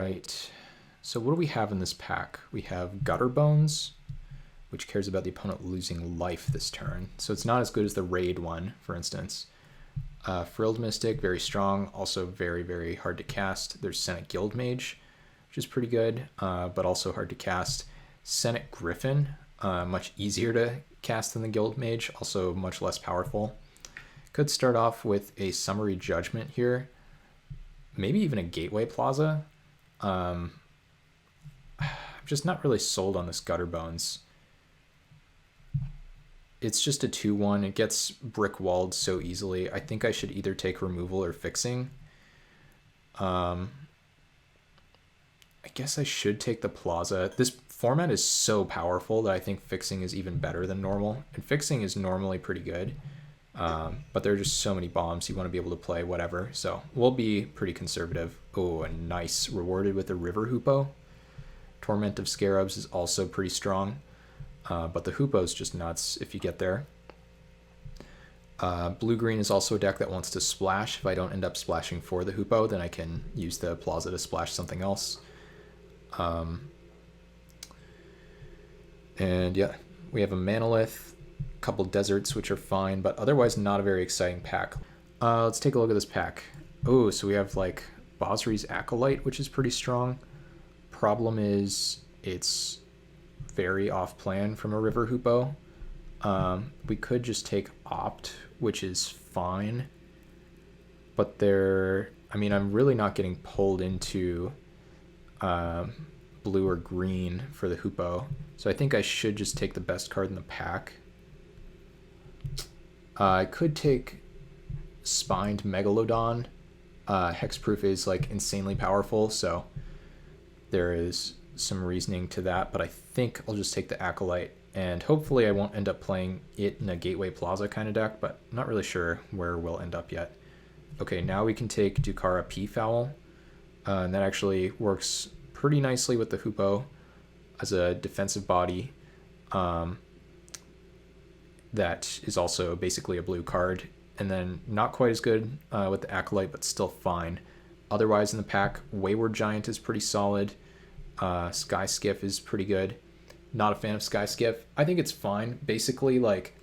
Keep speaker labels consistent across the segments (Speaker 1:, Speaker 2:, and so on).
Speaker 1: right. So what do we have in this pack? We have Gutter Bones, which cares about the opponent losing life this turn. So it's not as good as the Raid one, for instance. Frilled Mystic, very strong, also very, very hard to cast. There's Senate Guild Mage, which is pretty good, but also hard to cast. Senate Griffin, much easier to cast than the Guild Mage, also much less powerful. Could start off with a Summary Judgment here, maybe even a Gateway Plaza. I'm just not really sold on this Gutter Bones. It's just a 2-1. It gets brick walled so easily. I think I should either take removal or fixing. I guess I should take the Plaza. This format is so powerful that I think fixing is even better than normal. And fixing is normally pretty good. But there are just so many bombs. You want to be able to play whatever. So we'll be pretty conservative. Oh, a nice. Rewarded with a River Hoopoe. Torment of Scarabs is also pretty strong. But the Hoopoe is just nuts if you get there. Blue-green is also a deck that wants to splash. If I don't end up splashing for the Hoopoe, then I can use the Plaza to splash something else. And yeah, we have a Manolith, a couple Deserts, which are fine, but otherwise not a very exciting pack. Let's take a look at this pack. Oh, so we have like Bosri's Acolyte, which is pretty strong. Problem is it's very off plan from a River Hoopoe. We could just take Opt, which is fine, but I'm really not getting pulled into blue or green for the Hoopoe, so I think I should just take the best card in the pack. I could take Spined Megalodon. Hexproof is like insanely powerful, so there is some reasoning to that, but I think I'll just take the Acolyte, and hopefully I won't end up playing it in a Gateway Plaza kind of deck, but I'm not really sure where we'll end up yet. Okay, now we can take Dukara Peafowl, and that actually works pretty nicely with the Hoopoe as a defensive body. That is also basically a blue card, and then not quite as good with the Acolyte, but still fine. Otherwise in the pack, Wayward Giant is pretty solid. Sky Skiff is pretty good. Not a fan of Sky Skiff. I think it's fine. Basically, like,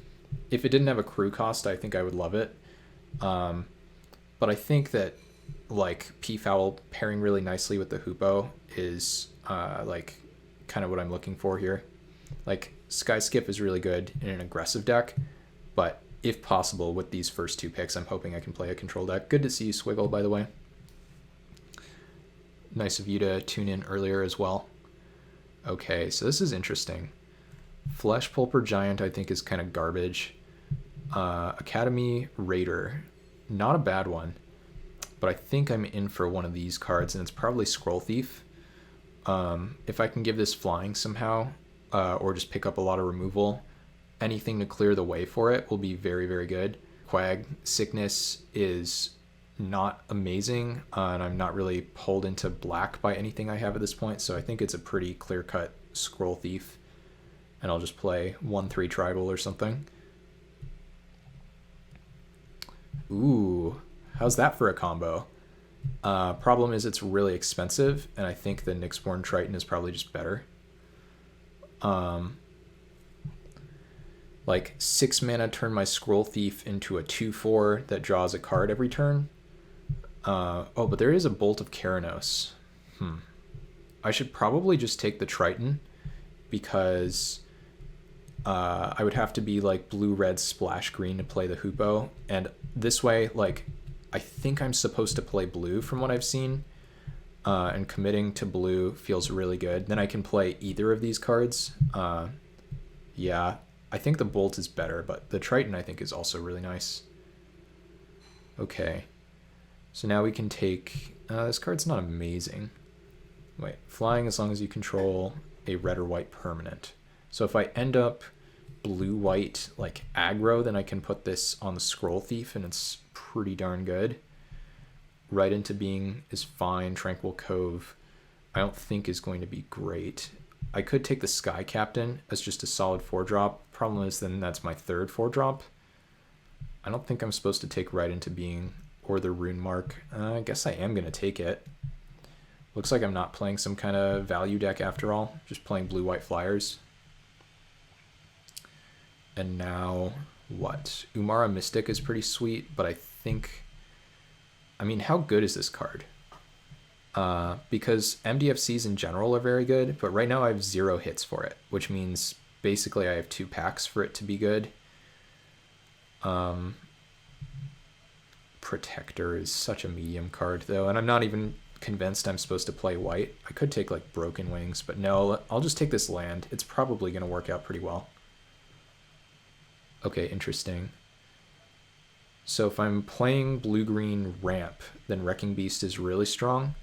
Speaker 1: if it didn't have a crew cost, I think I would love it. But I think that, like, Peafowl pairing really nicely with the Hoopoe is, like, kind of what I'm looking for here. Like, Sky Skiff is really good in an aggressive deck, but if possible, with these first two picks, I'm hoping I can play a control deck. Good to see you, Swiggle, by the way. Nice of you to tune in earlier as well. Okay, so this is interesting. Flesh Pulper Giant I think is kind of garbage. Academy Raider, not a bad one, but I think I'm in for one of these cards, and it's probably Scroll Thief. If I can give this flying somehow, or just pick up a lot of removal, anything to clear the way for it will be very, very good. Quag Sickness is not amazing, and I'm not really pulled into black by anything I have at this point, so I think it's a pretty clear-cut Scroll Thief, and I'll just play 1/3 Tribal or something. Ooh, how's that for a combo? Problem is it's really expensive, and I think the Nyxborn Triton is probably just better. Like 6 mana, turn my Scroll Thief into a 2/4 that draws a card every turn. Oh, but there is a Bolt of Keranos. I should probably just take the Triton, because I would have to be like blue-red splash green to play the Hoopoe, and this way, like, I think I'm supposed to play blue from what I've seen, and committing to blue feels really good. Then I can play either of these cards. Yeah, I think the Bolt is better, but the Triton I think is also really nice. Okay, so now we can take, this card's not amazing. Wait, flying as long as you control a red or white permanent. So if I end up blue-white, like aggro, then I can put this on the Scroll Thief, and it's pretty darn good. Right into Being is fine. Tranquil Cove, I don't think is going to be great. I could take the Sky Captain as just a solid 4-drop. Problem is then that's my third 4-drop. I don't think I'm supposed to take Right into Being or the Rune Mark. I guess I am going to take it. Looks like I'm not playing some kind of value deck after all, just playing blue-white flyers. And now what? Umara Mystic is pretty sweet, but I think... I mean, how good is this card? Because MDFCs in general are very good, but right now I have 0 hits for it, which means basically I have 2 packs for it to be good. Protector is such a medium card, though, and I'm not even convinced I'm supposed to play white. I could take, like, Broken Wings, but no, I'll just take this land. It's probably going to work out pretty well. Okay, interesting. So if I'm playing blue-green ramp, then Wrecking Beast is really strong.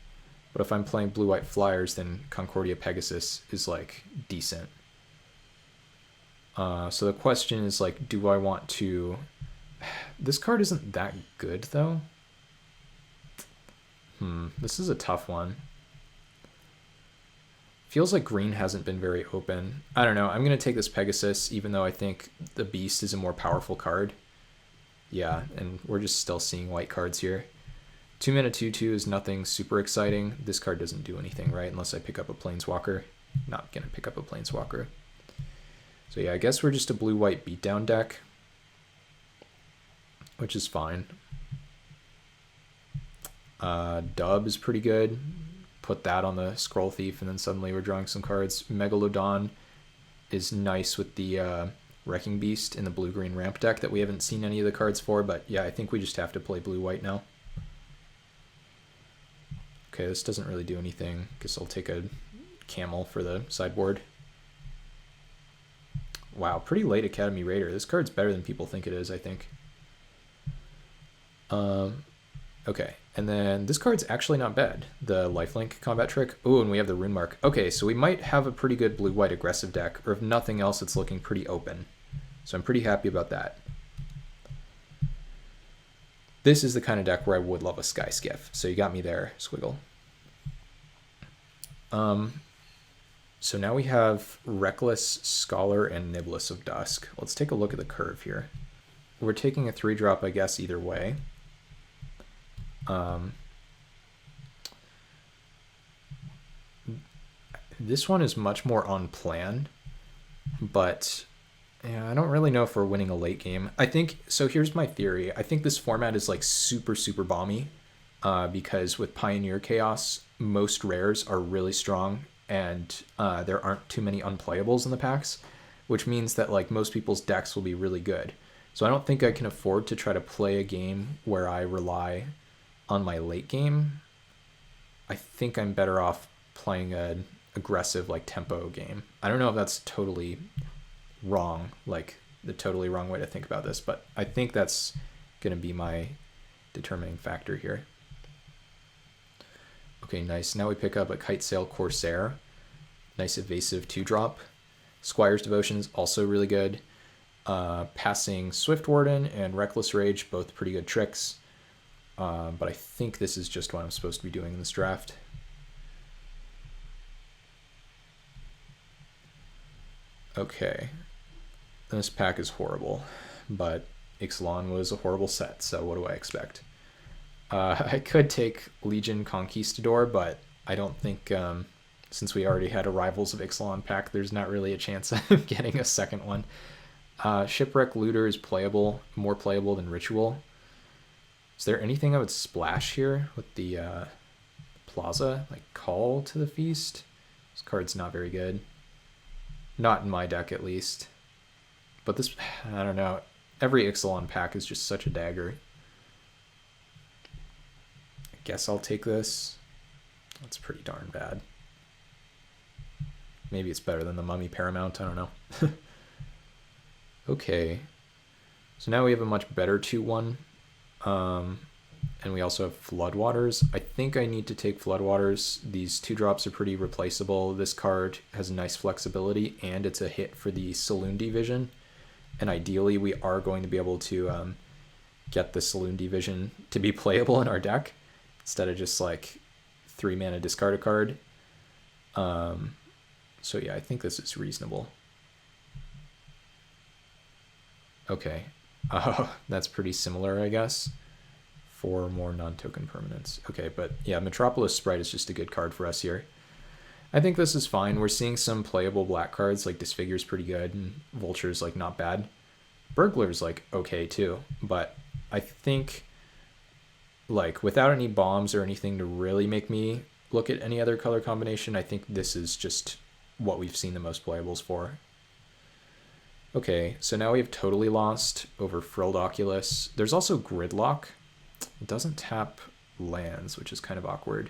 Speaker 1: But if I'm playing blue-white flyers, then Concordia Pegasus is, like, decent. So the question is, like, do I want to... This card isn't that good, though. This is a tough one. Feels like green hasn't been very open. I don't know. I'm going to take this Pegasus, even though I think the Beast is a more powerful card. Yeah, and we're just still seeing white cards here. 2-mana 2/2 is nothing super exciting. This card doesn't do anything, right? Unless I pick up a Planeswalker. Not going to pick up a Planeswalker. So yeah, I guess we're just a blue-white beatdown deck, which is fine. Dub is pretty good. Put that on the Scroll Thief, and then suddenly we're drawing some cards. Megalodon is nice with the Wrecking Beast in the blue-green ramp deck that we haven't seen any of the cards for, but yeah, I think we just have to play blue-white now. Okay, this doesn't really do anything. Guess I'll take a Camel for the sideboard. Wow, pretty late Academy Raider. This card's better than people think it is, I think. Okay, and then this card's actually not bad. The Lifelink combat trick. Oh, and we have the Rune Mark. Okay, so we might have a pretty good blue-white aggressive deck, or if nothing else, it's looking pretty open. So I'm pretty happy about that. This is the kind of deck where I would love a Sky Skiff. So you got me there, Squiggle. So now we have Reckless, Scholar, and Niblis of Dusk. Let's take a look at the curve here. We're taking a 3-drop, I guess, either way. This one is much more on plan, but yeah, I don't really know if we're winning a late game. I think, so here's my theory. I think this format is like super, super bomby, because with Pioneer Chaos, most rares are really strong, and there aren't too many unplayables in the packs, which means that like most people's decks will be really good. So I don't think I can afford to try to play a game where I rely on my late game. I think I'm better off playing an aggressive like tempo game. I don't know if that's totally wrong, like the totally wrong way to think about this, but I think that's going to be my determining factor here. Okay, nice. Now we pick up a Kitesail Corsair. Nice evasive 2-drop. Squire's Devotion is also really good. Passing Swift Warden and Reckless Rage, both pretty good tricks. But I think this is just what I'm supposed to be doing in this draft. Okay. This pack is horrible, but Ixalan was a horrible set, so what do I expect? I could take Legion Conquistador, but I don't think, since we already had a Rivals of Ixalan pack, there's not really a chance of getting a second one. Shipwreck Looter is playable, more playable than Ritual. Is there anything I would splash here with the Plaza? Like Call to the Feast? This card's not very good. Not in my deck, at least. But this, I don't know. Every Ixalan pack is just such a dagger. I guess I'll take this. That's pretty darn bad. Maybe it's better than the Mummy Paramount, I don't know. Okay. So now we have a much better 2-1. And we also have Floodwaters. I think I need to take Floodwaters. These 2-drops are pretty replaceable. This card has nice flexibility, and it's a hit for the Saloon Division. And ideally, we are going to be able to get the Saloon Division to be playable in our deck, instead of just like 3-mana discard a card. So yeah, I think this is reasonable. Okay. Oh, that's pretty similar, I guess. 4 more non-token permanents. Okay, but yeah, Metropolis Sprite is just a good card for us here. I think this is fine. We're seeing some playable black cards, like Disfigure's pretty good, and Vulture's like not bad. Burglar's like okay too, but I think like without any bombs or anything to really make me look at any other color combination, I think this is just what we've seen the most playables for. Okay, so now we have Totally Lost over Frilled Oculus. There's also Gridlock. It doesn't tap lands, which is kind of awkward.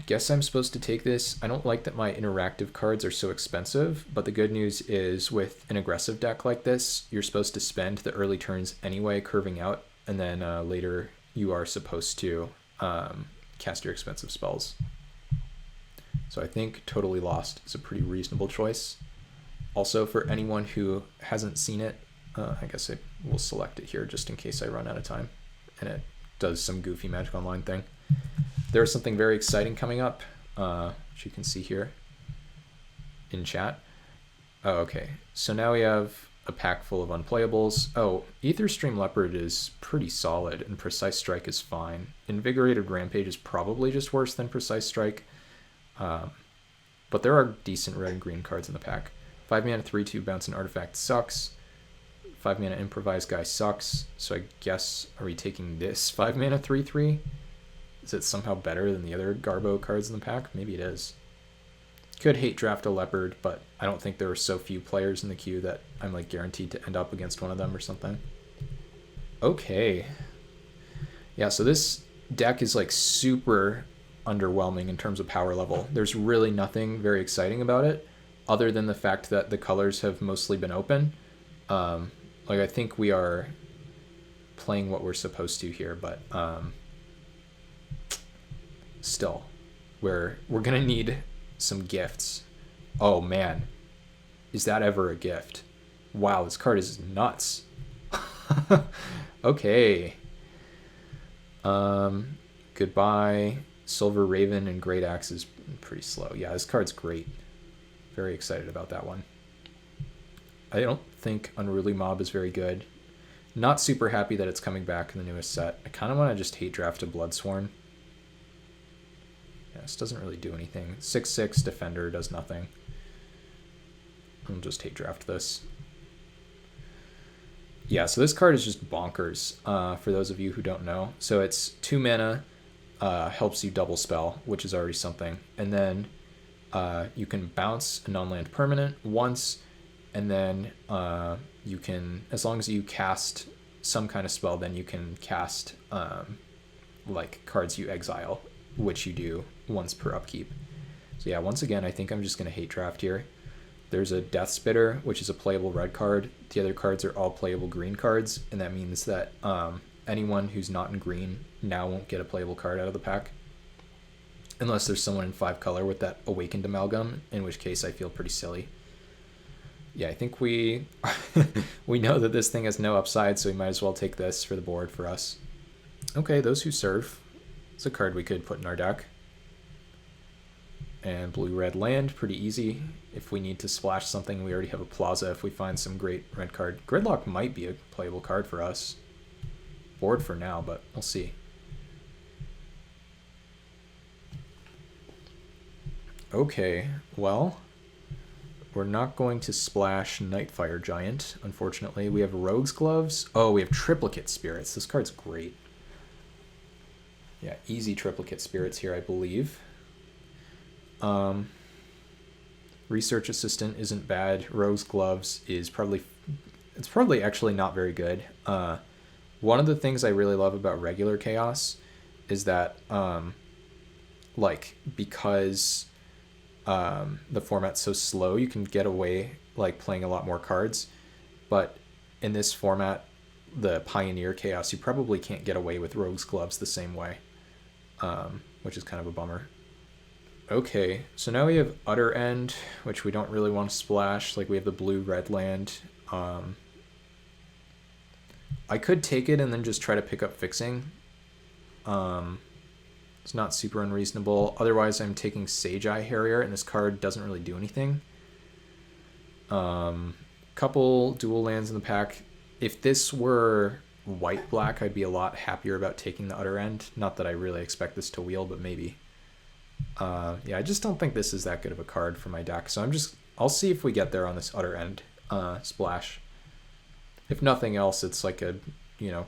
Speaker 1: Guess I'm supposed to take this. I don't like that my interactive cards are so expensive, but the good news is with an aggressive deck like this, you're supposed to spend the early turns anyway, curving out, and then later you are supposed to cast your expensive spells. So I think Totally Lost is a pretty reasonable choice. Also, for anyone who hasn't seen it, I guess I will select it here just in case I run out of time and it does some goofy Magic Online thing. There's something very exciting coming up, which you can see here in chat. Oh, okay. So now we have a pack full of unplayables. Oh, Aetherstream Leopard is pretty solid, and Precise Strike is fine. Invigorated Rampage is probably just worse than Precise Strike, but there are decent red and green cards in the pack. 5 mana 3/2 bounce an artifact sucks. 5 mana improvise guy sucks. So I guess, are we taking this 5 mana 3/3? Is it somehow better than the other Garbo cards in the pack? Maybe it is. Could hate draft a Leopard, but I don't think there are so few players in the queue that I'm like guaranteed to end up against one of them or something. Okay. Yeah, so this deck is like super underwhelming in terms of power level. There's really nothing very exciting about it other than the fact that the colors have mostly been open. Like I think we are playing what we're supposed to here, but still, we're gonna need some gifts. Oh man, is that ever a gift? Wow, this card is nuts. Okay. Goodbye. Silver Raven and Great Axe is pretty slow. Yeah, this card's great. Very excited about that one. I don't think Unruly Mob is very good. Not super happy that it's coming back in the newest set. I kind of want to just hate draft a Bloodsworn. Yeah, this doesn't really do anything. 6/6 Defender does nothing. I'll just hate draft this. Yeah, so this card is just bonkers, for those of you who don't know. So it's 2 mana, helps you double spell, which is already something. And then you can bounce a non-land permanent once, and then you can, as long as you cast some kind of spell, then you can cast like cards you exile, which you do once per upkeep. So yeah, once again, I think I'm just going to hate draft here. There's a Death Spitter, which is a playable red card. The other cards are all playable green cards, and that means that anyone who's not in green now won't get a playable card out of the pack. Unless there's someone in 5 color with that Awakened Amalgam, in which case I feel pretty silly. Yeah, I think we know that this thing has no upside, so we might as well take this for the board for us. Okay, Those Who Serve. It's a card we could put in our deck. And blue-red land, pretty easy. If we need to splash something, we already have a Plaza if we find some great red card. Gridlock might be a playable card for us. Board for now, but we'll see. Okay, well, we're not going to splash Nightfire Giant, unfortunately. We have Rogue's Gloves. Oh, we have Triplicate Spirits. This card's great. Yeah, easy Triplicate Spirits here, I believe. Research Assistant isn't bad. Rogue's Gloves is probably actually not very good. One of the things I really love about regular Chaos is that like because the format's so slow, you can get away like playing a lot more cards, but in this format, the Pioneer Chaos, you probably can't get away with Rogue's Gloves the same way, which is kind of a bummer. Okay, so now we have Utter End, which we don't really want to splash. Like, we have the blue-red land. I could take it and then just try to pick up Fixing. It's not super unreasonable. Otherwise, I'm taking Sage Eye Harrier, and this card doesn't really do anything. Couple dual lands in the pack. If this were white-black, I'd be a lot happier about taking the other end. Not that I really expect this to wheel, but maybe. Yeah, I just don't think this is that good of a card for my deck. So I'll see if we get there on this other end splash. If nothing else, it's like a,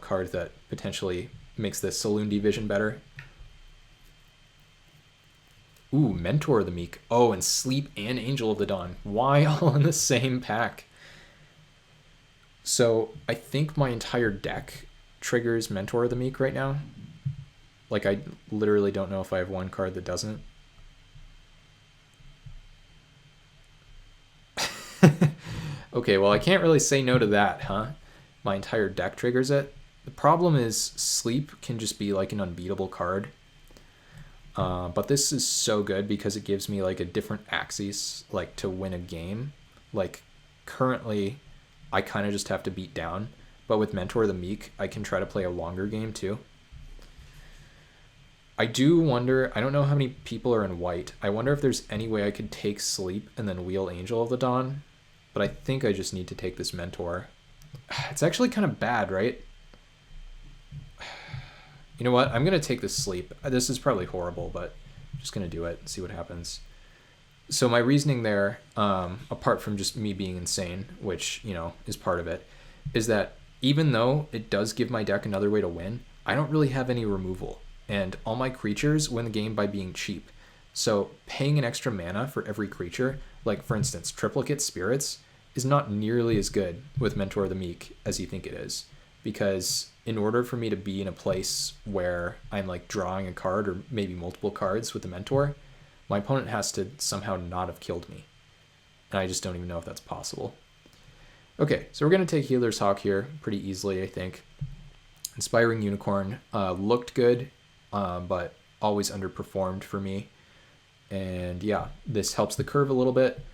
Speaker 1: card that potentially makes the Saloon Division better. Ooh, Mentor of the Meek. Oh, and Sleep and Angel of the Dawn. Why all in the same pack? So I think my entire deck triggers Mentor of the Meek right now. Like, I literally don't know if I have one card that doesn't. Okay, well, I can't really say no to that, huh? My entire deck triggers it. The problem is Sleep can just be like an unbeatable card. But this is so good because it gives me like a different axis, like to win a game. Like currently I kind of just have to beat down, but with Mentor of the Meek, I can try to play a longer game too. I do wonder, I don't know how many people are in white. I wonder if there's any way I could take Sleep and then wheel Angel of the Dawn, but I think I just need to take this Mentor. It's actually kind of bad, right? You know what? I'm going to take this Sleep. This is probably horrible, but I'm just going to do it and see what happens. So my reasoning there, apart from just me being insane, which, is part of it, is that even though it does give my deck another way to win, I don't really have any removal. And all my creatures win the game by being cheap. So paying an extra mana for every creature, like for instance, Triplicate Spirits, is not nearly as good with Mentor of the Meek as you think it is. Because in order for me to be in a place where I'm like drawing a card or maybe multiple cards with the Mentor, my opponent has to somehow not have killed me. And I just don't even know if that's possible. Okay, so we're going to take Healer's Hawk here pretty easily, I think. Inspiring Unicorn looked good, but always underperformed for me. And yeah, this helps the curve a little bit.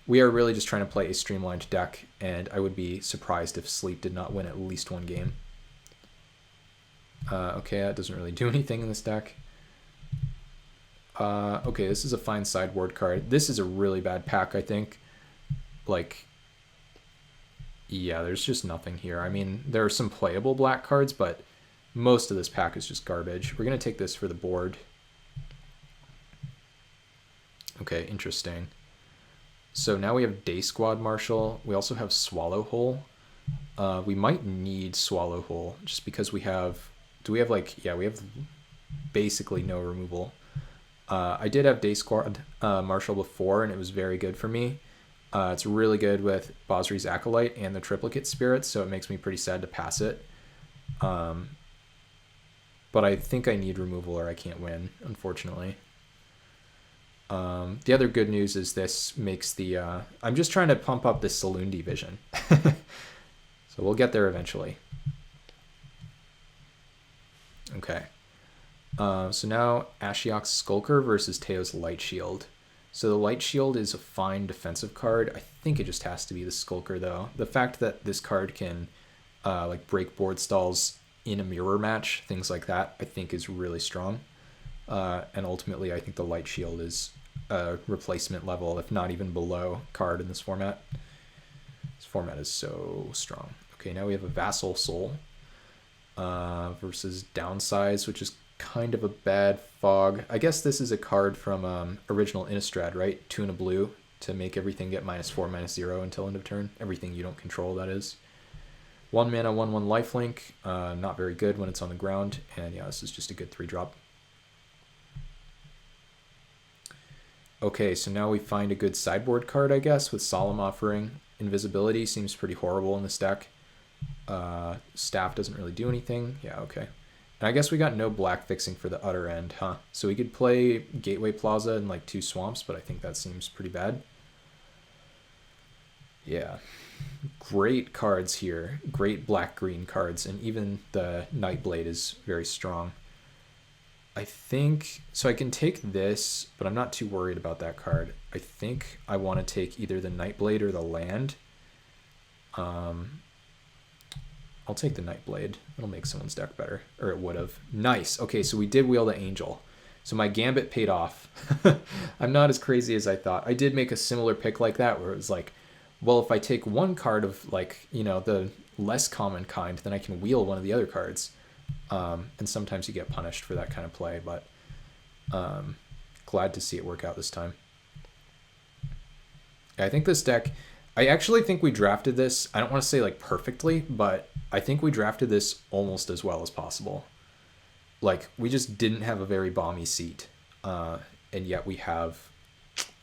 Speaker 1: We are really just trying to play a streamlined deck, and I would be surprised if Sleep did not win at least one game. Okay, that doesn't really do anything in this deck. Okay, this is a fine sideboard card. This is a really bad pack, I think. Like, yeah, there's just nothing here. I mean, there are some playable black cards, but most of this pack is just garbage. We're going to take this for the board. Okay, interesting. So now we have Day Squad Marshal. We also have Swallowhole. We might need Swallowhole just because we have... Do we have like... Yeah, we have basically no removal. I did have Day Squad Marshal before, and it was very good for me. It's really good with Bosri's Acolyte and the Triplicate Spirits, so it makes me pretty sad to pass it. But I think I need removal or I can't win, unfortunately. The other good news is this makes the... I'm just trying to pump up this Saloon Division. So we'll get there eventually. Okay. So now Ashiok's Skulker versus Teo's Light Shield. So the Light Shield is a fine defensive card. I think it just has to be the Skulker, though. The fact that this card can like break board stalls in a mirror match, things like that, I think is really strong. And ultimately, I think the Light Shield is a replacement level, if not even below, card in this format. This format is so strong. Okay, now we have a Vassal Soul versus Downsize, which is kind of a bad fog. I guess this is a card from original Innistrad, right? 2 and a blue to make everything get -4/-0 until end of turn. Everything you don't control, that is. 1 mana, 1/1 lifelink. Not very good when it's on the ground. And yeah, this is just a good 3-drop. Okay, so now we find a good sideboard card, I guess, with Solemn Offering. Invisibility seems pretty horrible in this deck. Staff doesn't really do anything. Yeah, okay. And I guess we got no black fixing for the other end, huh? So we could play Gateway Plaza and like 2 swamps, but I think that seems pretty bad. Yeah. Great cards here. Great black-green cards, and even the Nightblade is very strong. I think... So I can take this, but I'm not too worried about that card. I think I want to take either the Nightblade or the land. I'll take the Nightblade. It'll make someone's deck better. Or it would have. Nice. Okay, so we did wheel the Angel. So my Gambit paid off. I'm not as crazy as I thought. I did make a similar pick like that where it was like, well, if I take one card of like, the less common kind, then I can wheel one of the other cards. And sometimes you get punished for that kind of play, but glad to see it work out this time. I think this deck, I actually think we drafted this, I don't want to say like perfectly, but I think we drafted this almost as well as possible. Like, we just didn't have a very bomby seat, and yet we have,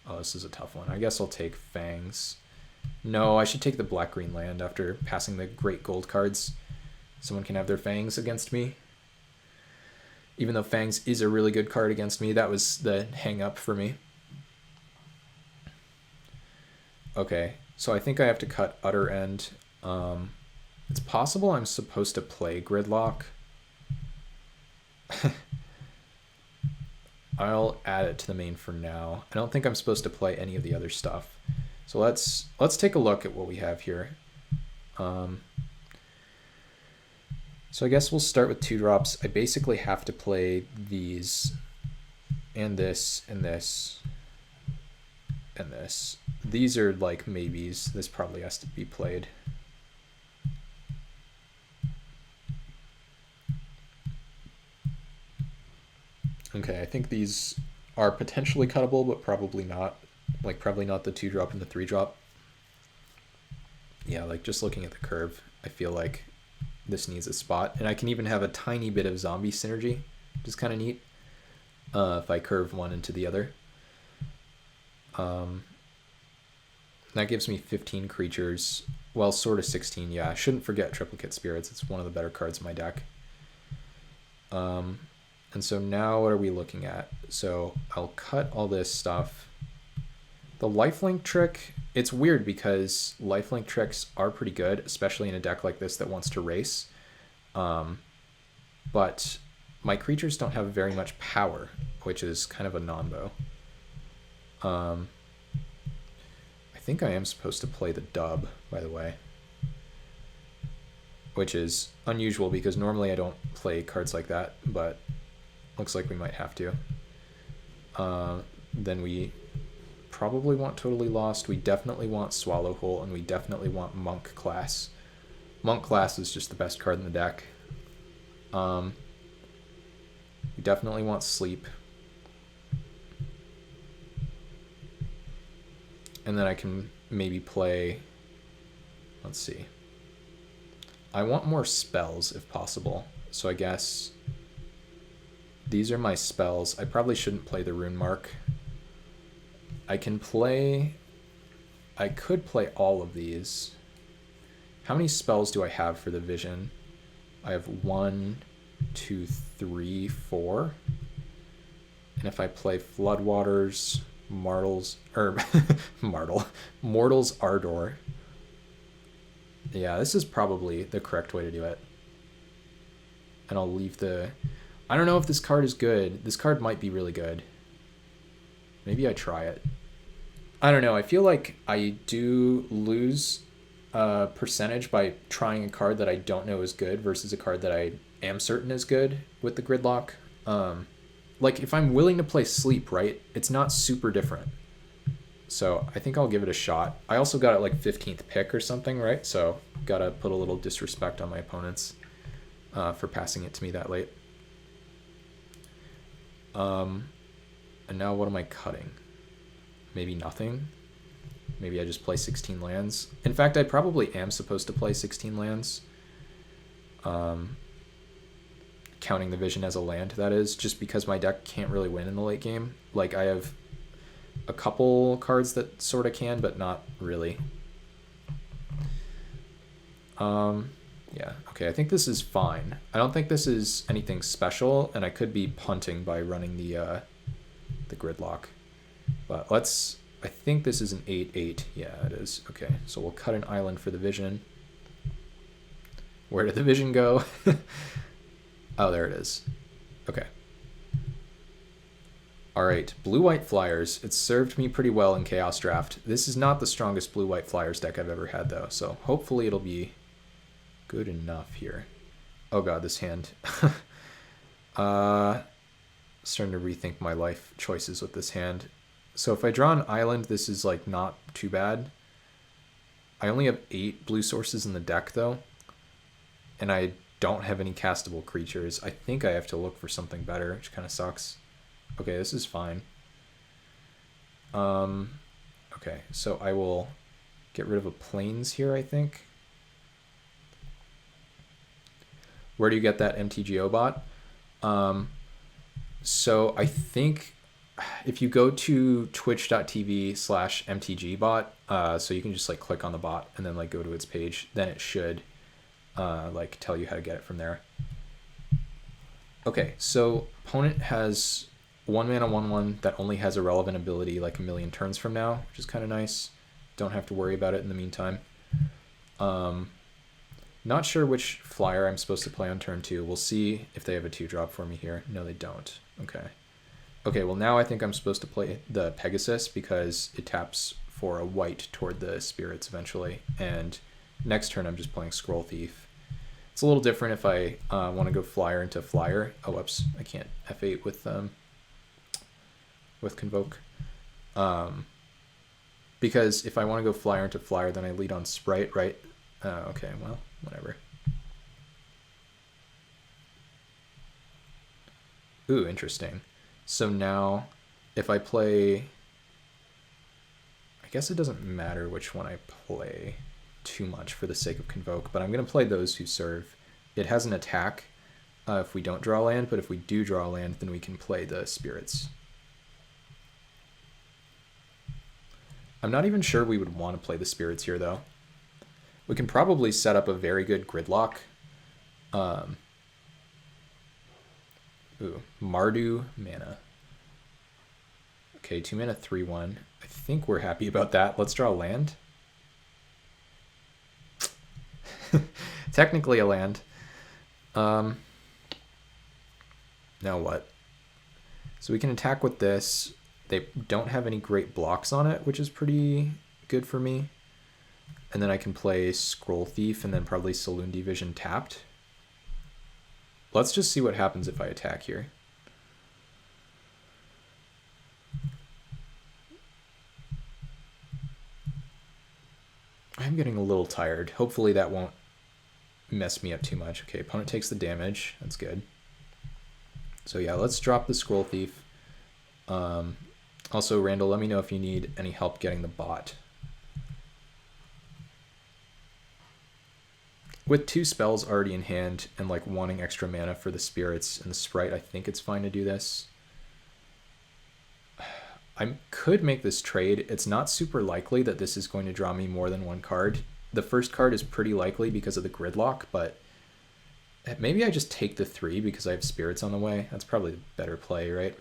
Speaker 1: oh, this is a tough one. I guess I'll take Fangs. No, I should take the black-green land after passing the great gold cards. Someone can have their Fangs against me. Even though Fangs is a really good card against me, that was the hang-up for me. Okay, so I think I have to cut Utter End. It's possible I'm supposed to play Gridlock. I'll add it to the main for now. I don't think I'm supposed to play any of the other stuff. So let's take a look at what we have here. So I guess we'll start with 2-drops. I basically have to play these and this and this and this. These are like maybes. This probably has to be played. Okay, I think these are potentially cuttable, but probably not. Like, probably not the 2-drop and the 3-drop. Yeah, like, just looking at the curve, I feel like this needs a spot. And I can even have a tiny bit of zombie synergy, which is kind of neat, if I curve one into the other. That gives me 15 creatures. Well, sort of 16, yeah. I shouldn't forget Triplicate Spirits. It's one of the better cards in my deck. And so now what are we looking at? So I'll cut all this stuff. The lifelink trick, it's weird because lifelink tricks are pretty good, especially in a deck like this that wants to race. But my creatures don't have very much power, which is kind of a non-bo. I think I am supposed to play the dub, by the way. Which is unusual because normally I don't play cards like that, but looks like we might have to. Then we probably want Totally Lost. We definitely want Swallowhole, and we definitely want Monk Class. Monk Class is just the best card in the deck. We definitely want Sleep. And then I can maybe play, let's see. I want more spells if possible. So I guess these are my spells. I probably shouldn't play the Rune Mark. I could play all of these. How many spells do I have for the Vision? I have 1, 2, 3, 4. And if I play Floodwaters, Mortal's Ardor. Yeah, this is probably the correct way to do it. And I'll leave the... I don't know if this card is good. This card might be really good. Maybe I try it. I don't know. I feel like I do lose percentage by trying a card that I don't know is good versus a card that I am certain is good with the Gridlock. Like, if I'm willing to play Sleep, right, it's not super different. So I think I'll give it a shot. I also got it like 15th pick or something, right? So gotta put a little disrespect on my opponents for passing it to me that late. And now what am I cutting? Maybe nothing? Maybe I just play 16 lands. In fact, I probably am supposed to play 16 lands. Counting the Vision as a land, that is, just because my deck can't really win in the late game. Like, I have a couple cards that sort of can, but not really. Yeah, okay, I think this is fine. I don't think this is anything special, and I could be punting by running the Gridlock. But let's... I think this is an 8/8. Yeah, it is. Okay, so we'll cut an island for the Vision. Where did the Vision go? Oh, there it is. Okay. All right, blue-white Flyers. It's served me pretty well in Chaos Draft. This is not the strongest blue-white Flyers deck I've ever had, though, so hopefully it'll be good enough here. Oh god, this hand. Starting to rethink my life choices with this hand. So if I draw an island, this is like not too bad. I only have 8 blue sources in the deck, though. and I don't have any castable creatures. I think I have to look for something better, which kind of sucks. Okay, this is fine. Okay, so I will get rid of a plains here, I think. Where do you get that MTGO bot? So I think if you go to twitch.tv/mtgbot, so you can just like click on the bot and then like go to its page, then it should like tell you how to get it from there. Okay, so opponent has 1 mana 1/1 that only has a relevant ability like a million turns from now, which is kind of nice. Don't have to worry about it in the meantime. Not sure which flyer I'm supposed to play on turn 2. We'll see if they have a 2-drop for me here. No, they don't. Okay. Okay, well now I think I'm supposed to play the Pegasus because it taps for a white toward the spirits eventually. And next turn I'm just playing Scroll Thief. It's a little different if I want to go flyer into flyer. Oh, whoops. I can't F8 with Convoke. Because if I want to go flyer into flyer, then I lead on Sprite, right? Okay, well, whatever. Ooh, interesting. So now if I play, I guess it doesn't matter which one I play too much for the sake of Convoke, but I'm going to play those who serve. It has an attack if we don't draw land, but if we do draw land, then we can play the spirits. I'm not even sure we would want to play the spirits here, though. We can probably set up a very good gridlock. Ooh, Mardu mana. Okay, 2 mana 3/1. I think we're happy about that. Let's draw land. Technically a land. Now what? So we can attack with this. They don't have any great blocks on it, which is pretty good for me. And then I can play Scroll Thief and then probably Saloon Division tapped. Let's just see what happens if I attack here. I'm getting a little tired. Hopefully that won't mess me up too much. Okay, opponent takes the damage. That's good. So yeah, let's drop the Scroll Thief. Also, Randall, let me know if you need any help getting the bot. With 2 spells already in hand and like wanting extra mana for the spirits and the sprite, I think it's fine to do this. I could make this trade. It's not super likely that this is going to draw me more than 1 card. The first card is pretty likely because of the gridlock, but maybe I just take the 3 because I have spirits on the way. That's probably the better play, right?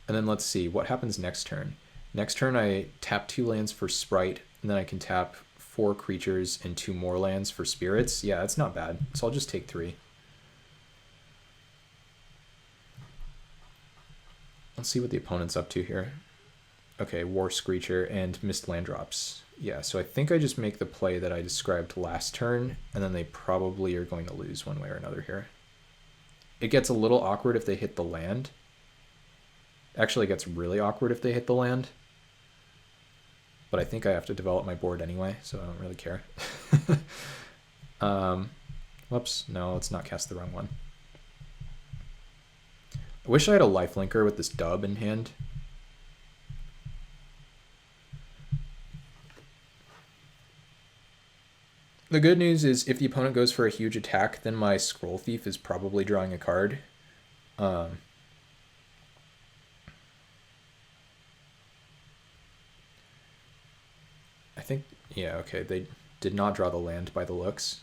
Speaker 1: And then let's see what happens next turn. Next turn I tap 2 lands for sprite, and then I can tap 4 creatures and 2 more lands for spirits. Yeah, that's not bad. So I'll just take 3. Let's see what the opponent's up to here. Okay, War Screecher and missed land drops. Yeah, so I think I just make the play that I described last turn, and then they probably are going to lose one way or another here. It gets a little awkward if they hit the land. Actually, it gets really awkward if they hit the land. But I think I have to develop my board anyway, so I don't really care. Whoops, no, let's not cast the wrong one. I wish I had a lifelinker with this dub in hand. The good news is if the opponent goes for a huge attack, then my Scroll Thief is probably drawing a card. I think, yeah, okay, they did not draw the land by the looks.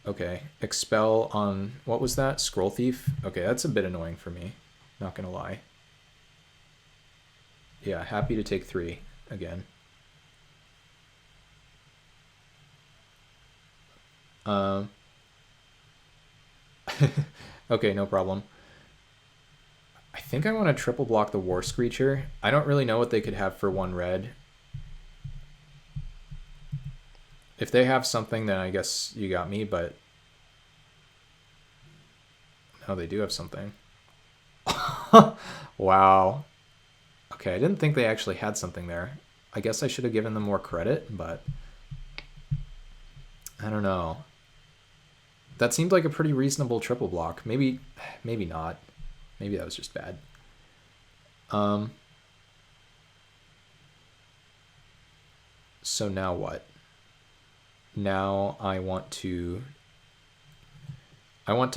Speaker 1: Okay, expel on, what was that? Scroll Thief? Okay, that's a bit annoying for me, not gonna lie. Yeah, happy to take 3 again. Okay, no problem. I think I want to triple block the War Screecher. I don't really know what they could have for 1 red. If they have something, then I guess you got me, but... No, they do have something. Wow. Okay, I didn't think they actually had something there. I guess I should have given them more credit, but I don't know. That seemed like a pretty reasonable triple block. Maybe not. Maybe that was just bad. So now what? Now I want to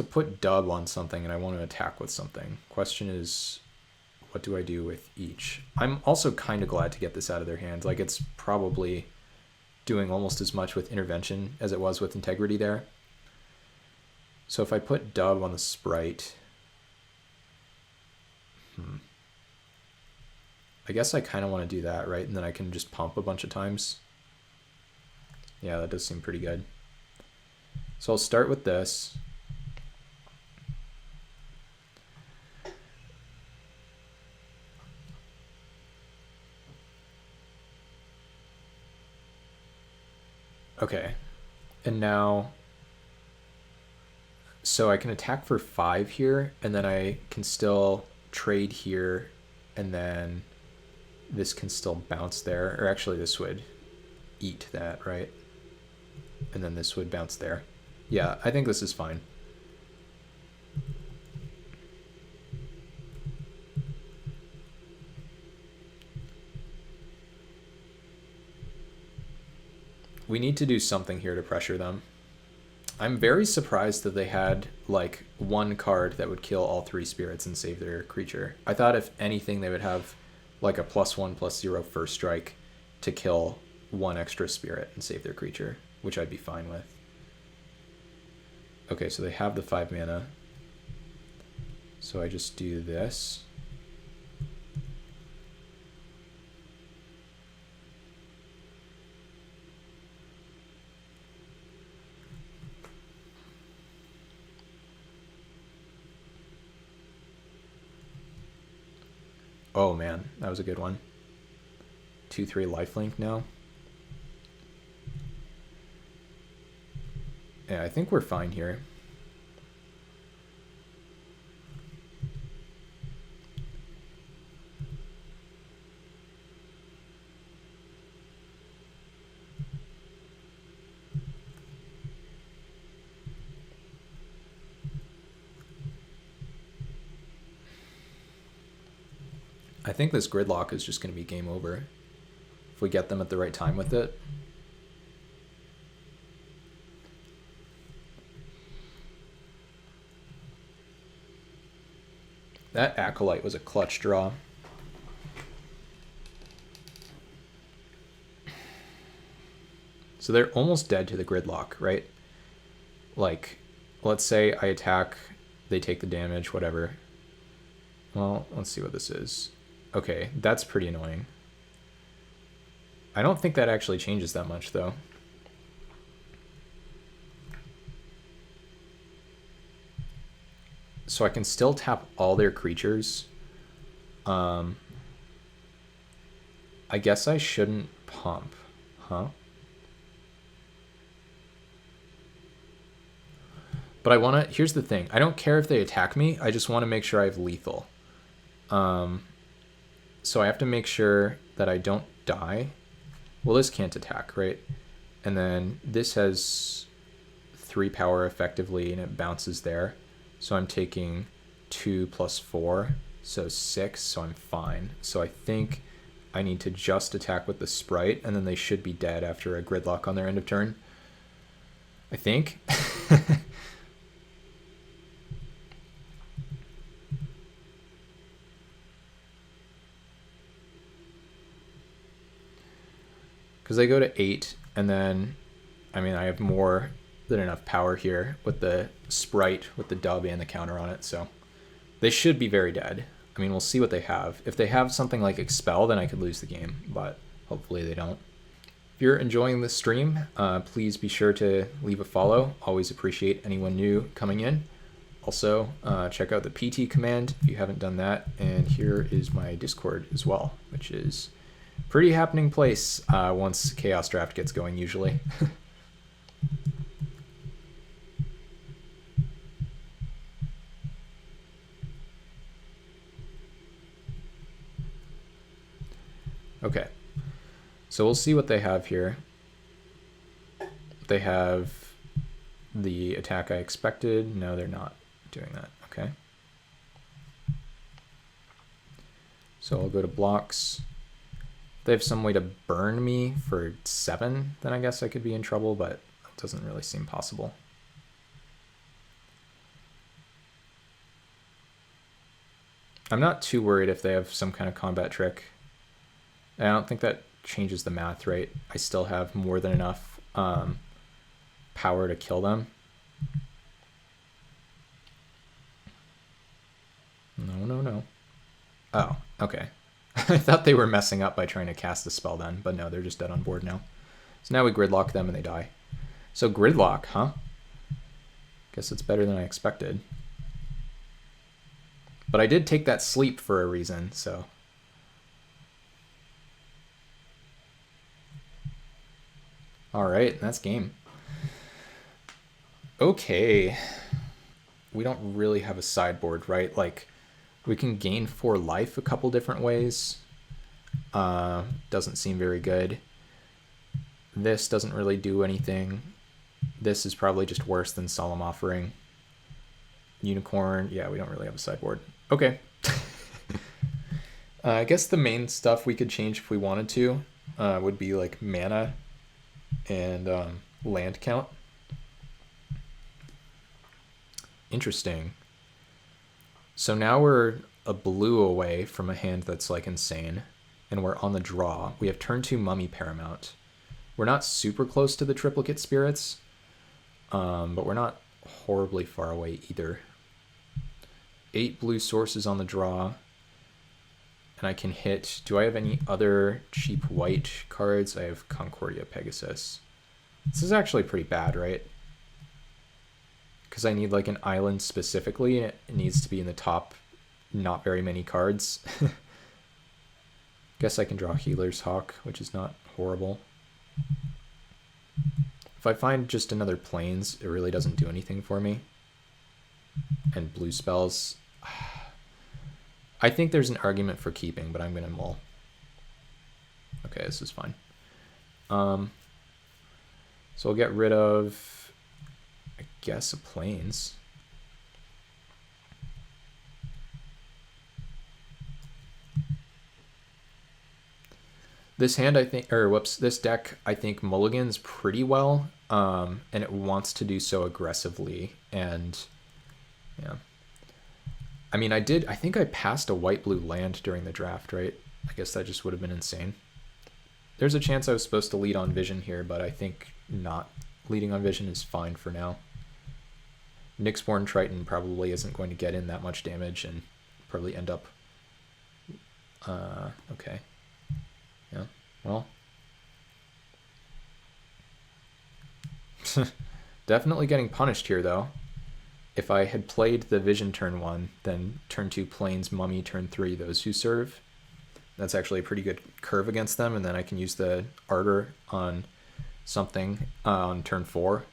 Speaker 1: put dub on something and I want to attack with something. Question is, what do I do with each? I'm also kind of glad to get this out of their hands. Like, it's probably doing almost as much with intervention as it was with integrity there. So if I put dub on the sprite, I guess I kind of want to do that, right? And then I can just pump a bunch of times. Yeah, that does seem pretty good. So I'll start with this. Okay, and now, so I can attack for 5 here, and then I can still trade here, and then this can still bounce there, or actually this would eat that, right? And then this would bounce there. Yeah, I think this is fine. We need to do something here to pressure them. I'm very surprised that they had like one card that would kill all 3 spirits and save their creature. I thought if anything they would have like a +1/+0 first strike to kill 1 extra spirit and save their creature, which I'd be fine with. Okay, so they have the 5 mana. So I just do this. Oh man, that was a good one. 2/3 lifelink now. Yeah, I think we're fine here. I think this gridlock is just going to be game over if we get them at the right time with it. That Acolyte was a clutch draw. So they're almost dead to the gridlock, right? Like, let's say I attack, they take the damage, whatever. Well, let's see what this is. Okay, that's pretty annoying. I don't think that actually changes that much, though. So I can still tap all their creatures. I guess I shouldn't pump, huh? But I want to, here's the thing. I don't care if they attack me. I just want to make sure I have lethal. So I have to make sure that I don't die. Well, this can't attack, right? And then this has 3 power effectively, and it bounces there. So I'm taking 2 + 4, so 6, so I'm fine. So I think I need to just attack with the sprite, and then they should be dead after a gridlock on their end of turn. I think. Because they go to 8, and then, I mean, I have more than enough power here with the sprite, with the dub and the counter on it, so they should be very dead. I mean, we'll see what they have. If they have something like Expel, then I could lose the game, but hopefully they don't. If you're enjoying this stream, please be sure to leave a follow. Always appreciate anyone new coming in. Also, check out the PT command if you haven't done that, and here is my Discord as well, which is pretty happening place once Chaos Draft gets going usually. Okay. So we'll see what they have here. They have the attack I expected. No, they're not doing that. Okay. So I'll go to blocks. If they have some way to burn me for 7, then I guess I could be in trouble, but it doesn't really seem possible. I'm not too worried if they have some kind of combat trick. I don't think that changes the math, right? I still have more than enough power to kill them. No. Oh, okay. I thought they were messing up by trying to cast a spell then, but no, they're just dead on board now. So now we gridlock them and they die. So gridlock, huh? Guess it's better than I expected. But I did take that sleep for a reason, so. Alright, that's game. Okay. We don't really have a sideboard, right? Like, we can gain 4 life a couple different ways. Doesn't seem very good. This doesn't really do anything. This is probably just worse than Solemn Offering. Unicorn, yeah, we don't really have a sideboard. Okay. I guess the main stuff we could change if we wanted to would be like mana and land count. Interesting. So now we're a blue away from a hand that's like insane, and we're on the draw. We have turn 2 Mummy Paramount. We're not super close to the triplicate spirits, but we're not horribly far away either. 8 blue sources on the draw, and I can hit. Do I have any other cheap white cards? I have Concordia Pegasus. This is actually pretty bad, right? Because I need like an island specifically, and it needs to be in the top not very many cards. Guess I can draw Healer's Hawk, which is not horrible. If I find just another Plains, it really doesn't do anything for me. And blue spells. I think there's an argument for keeping, but I'm going to mull. Okay, this is fine. So I'll get rid of, I guess, a Plains. This hand, I think, or whoops, this deck, I think mulligans pretty well, and it wants to do so aggressively, and yeah. I mean, I think I passed a white-blue land during the draft, right? I guess that just would have been insane. There's a chance I was supposed to lead on Vision here, but I think not leading on Vision is fine for now. Nyxborn Triton probably isn't going to get in that much damage and probably end up... okay. Yeah, well. Definitely getting punished here, though. If I had played the Vision turn 1, then turn 2 Plains, Mummy, turn 3, those who serve. That's actually a pretty good curve against them, and then I can use the Ardor on something on turn 4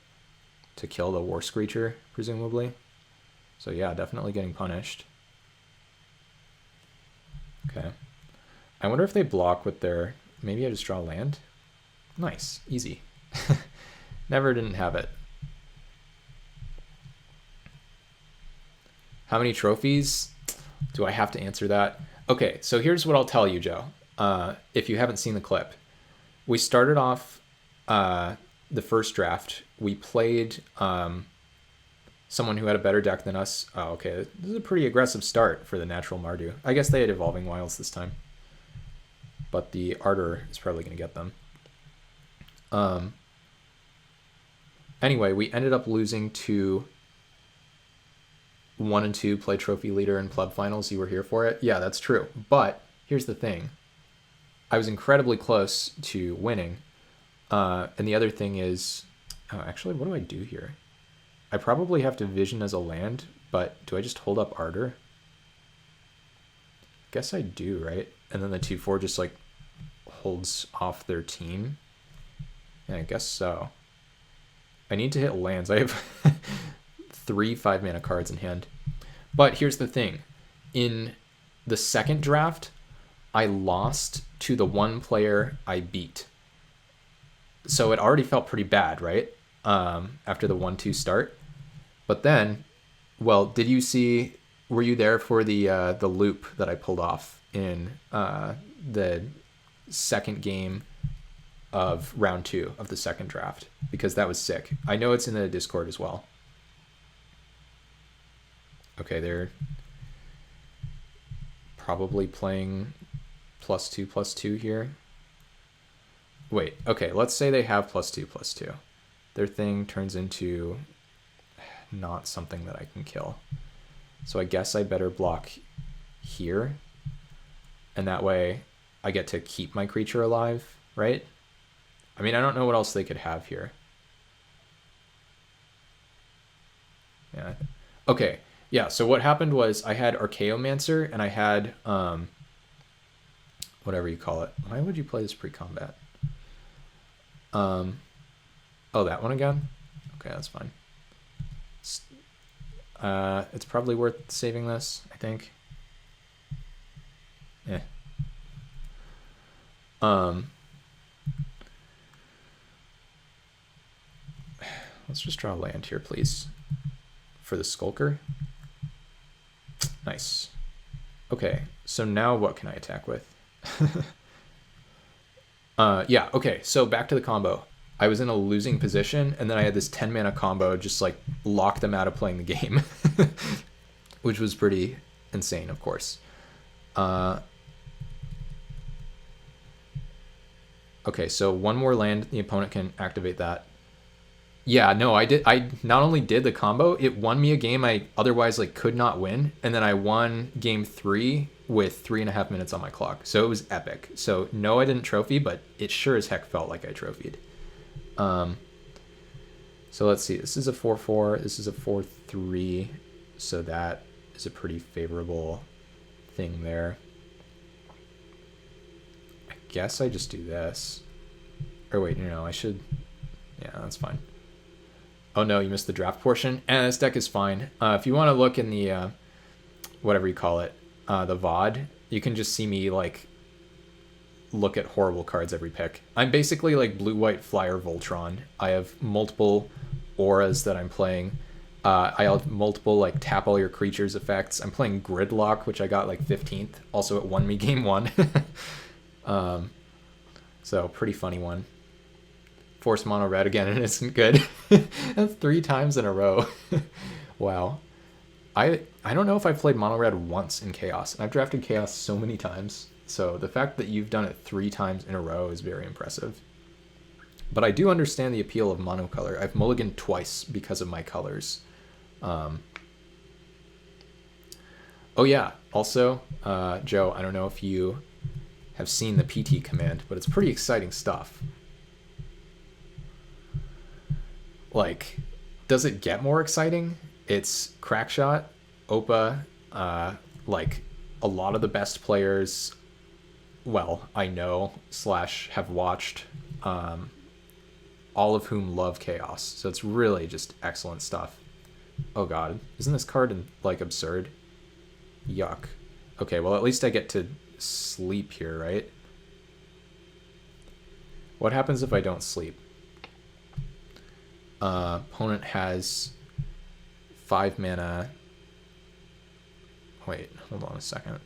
Speaker 1: to kill the War Screecher, presumably. So yeah, definitely getting punished. Okay. I wonder if they block with their... Maybe I just draw land? Nice. Easy. Never didn't have it. How many trophies? Do I have to answer that? Okay, so here's what I'll tell you, Joe. If you haven't seen the clip. We started off the first draft. We played someone who had a better deck than us. Oh, okay. This is a pretty aggressive start for the natural Mardu. I guess they had Evolving Wilds this time. But the Ardor is probably going to get them. Anyway, we ended up losing to 1 and 2 play Trophy Leader and Pleb Finals. You were here for it? Yeah, that's true. But here's the thing. I was incredibly close to winning. And the other thing is... Oh, actually, what do I do here? I probably have to Vision as a land, but do I just hold up Ardor? Guess I do, right? And then the 2/4 just like holds off their team. Yeah, I guess so. I need to hit lands. I have 3 5-mana cards in hand. But here's the thing. In the second draft, I lost to the one player I beat. So it already felt pretty bad, right? After the 1-2 start. But then, well, were you there for the loop that I pulled off in the second game of round 2 of the second draft? Because that was sick. I know it's in the Discord as well. Okay, they're probably playing +2/+2 here. Wait, okay, let's say they have +2/+2. Their thing turns into not something that I can kill. So I guess I better block here. And that way I get to keep my creature alive, right? I mean, I don't know what else they could have here. Yeah. Okay. Yeah, so what happened was I had Archaeomancer and I had whatever you call it. Why would you play this pre-combat? Oh, that one again? Okay, that's fine. It's probably worth saving this, I think. Yeah. Let's just draw a land here, please. For the Skulker. Nice. Okay, so now what can I attack with? Yeah, okay, so back to the combo. I was in a losing position, and then I had this 10 mana combo just like lock them out of playing the game, which was pretty insane, of course. Okay, so one more land, the opponent can activate that. Yeah, no, I not only did the combo, it won me a game I otherwise like could not win, and then I won game 3 with 3.5 minutes on my clock. So it was epic. So no, I didn't trophy, but it sure as heck felt like I trophied. So let's see. This is a 4/4. This is a 4/3. So that is a pretty favorable thing there. I guess I just do this. Or wait, no, I should. Yeah, that's fine. Oh no, you missed the draft portion. And this deck is fine. If you want to look in the whatever you call it, the VOD, you can just see me like look at horrible cards every pick. I'm basically like blue-white flyer Voltron. I have multiple auras that I'm playing. I have multiple like tap all your creatures effects. I'm playing Gridlock, which I got like 15th. Also, it won me game 1. So pretty funny one. Force mono red again, and isn't good. That's 3 times in a row. Wow. I don't know if I've played mono red once in Chaos. And I've drafted Chaos so many times. So the fact that you've done it 3 times in a row is very impressive. But I do understand the appeal of monocolor. I've mulliganed twice because of my colors. Oh yeah, also, Joe, I don't know if you have seen the PT command, but it's pretty exciting stuff. Like, does it get more exciting? It's Crackshot, Opa, like a lot of the best players, well, I know / have watched, all of whom love Chaos. So it's really just excellent stuff. Oh god, isn't this card like absurd? Yuck. Okay, well at least I get to sleep here, right? What happens if I don't sleep? Opponent has 5 mana. Wait, hold on a second.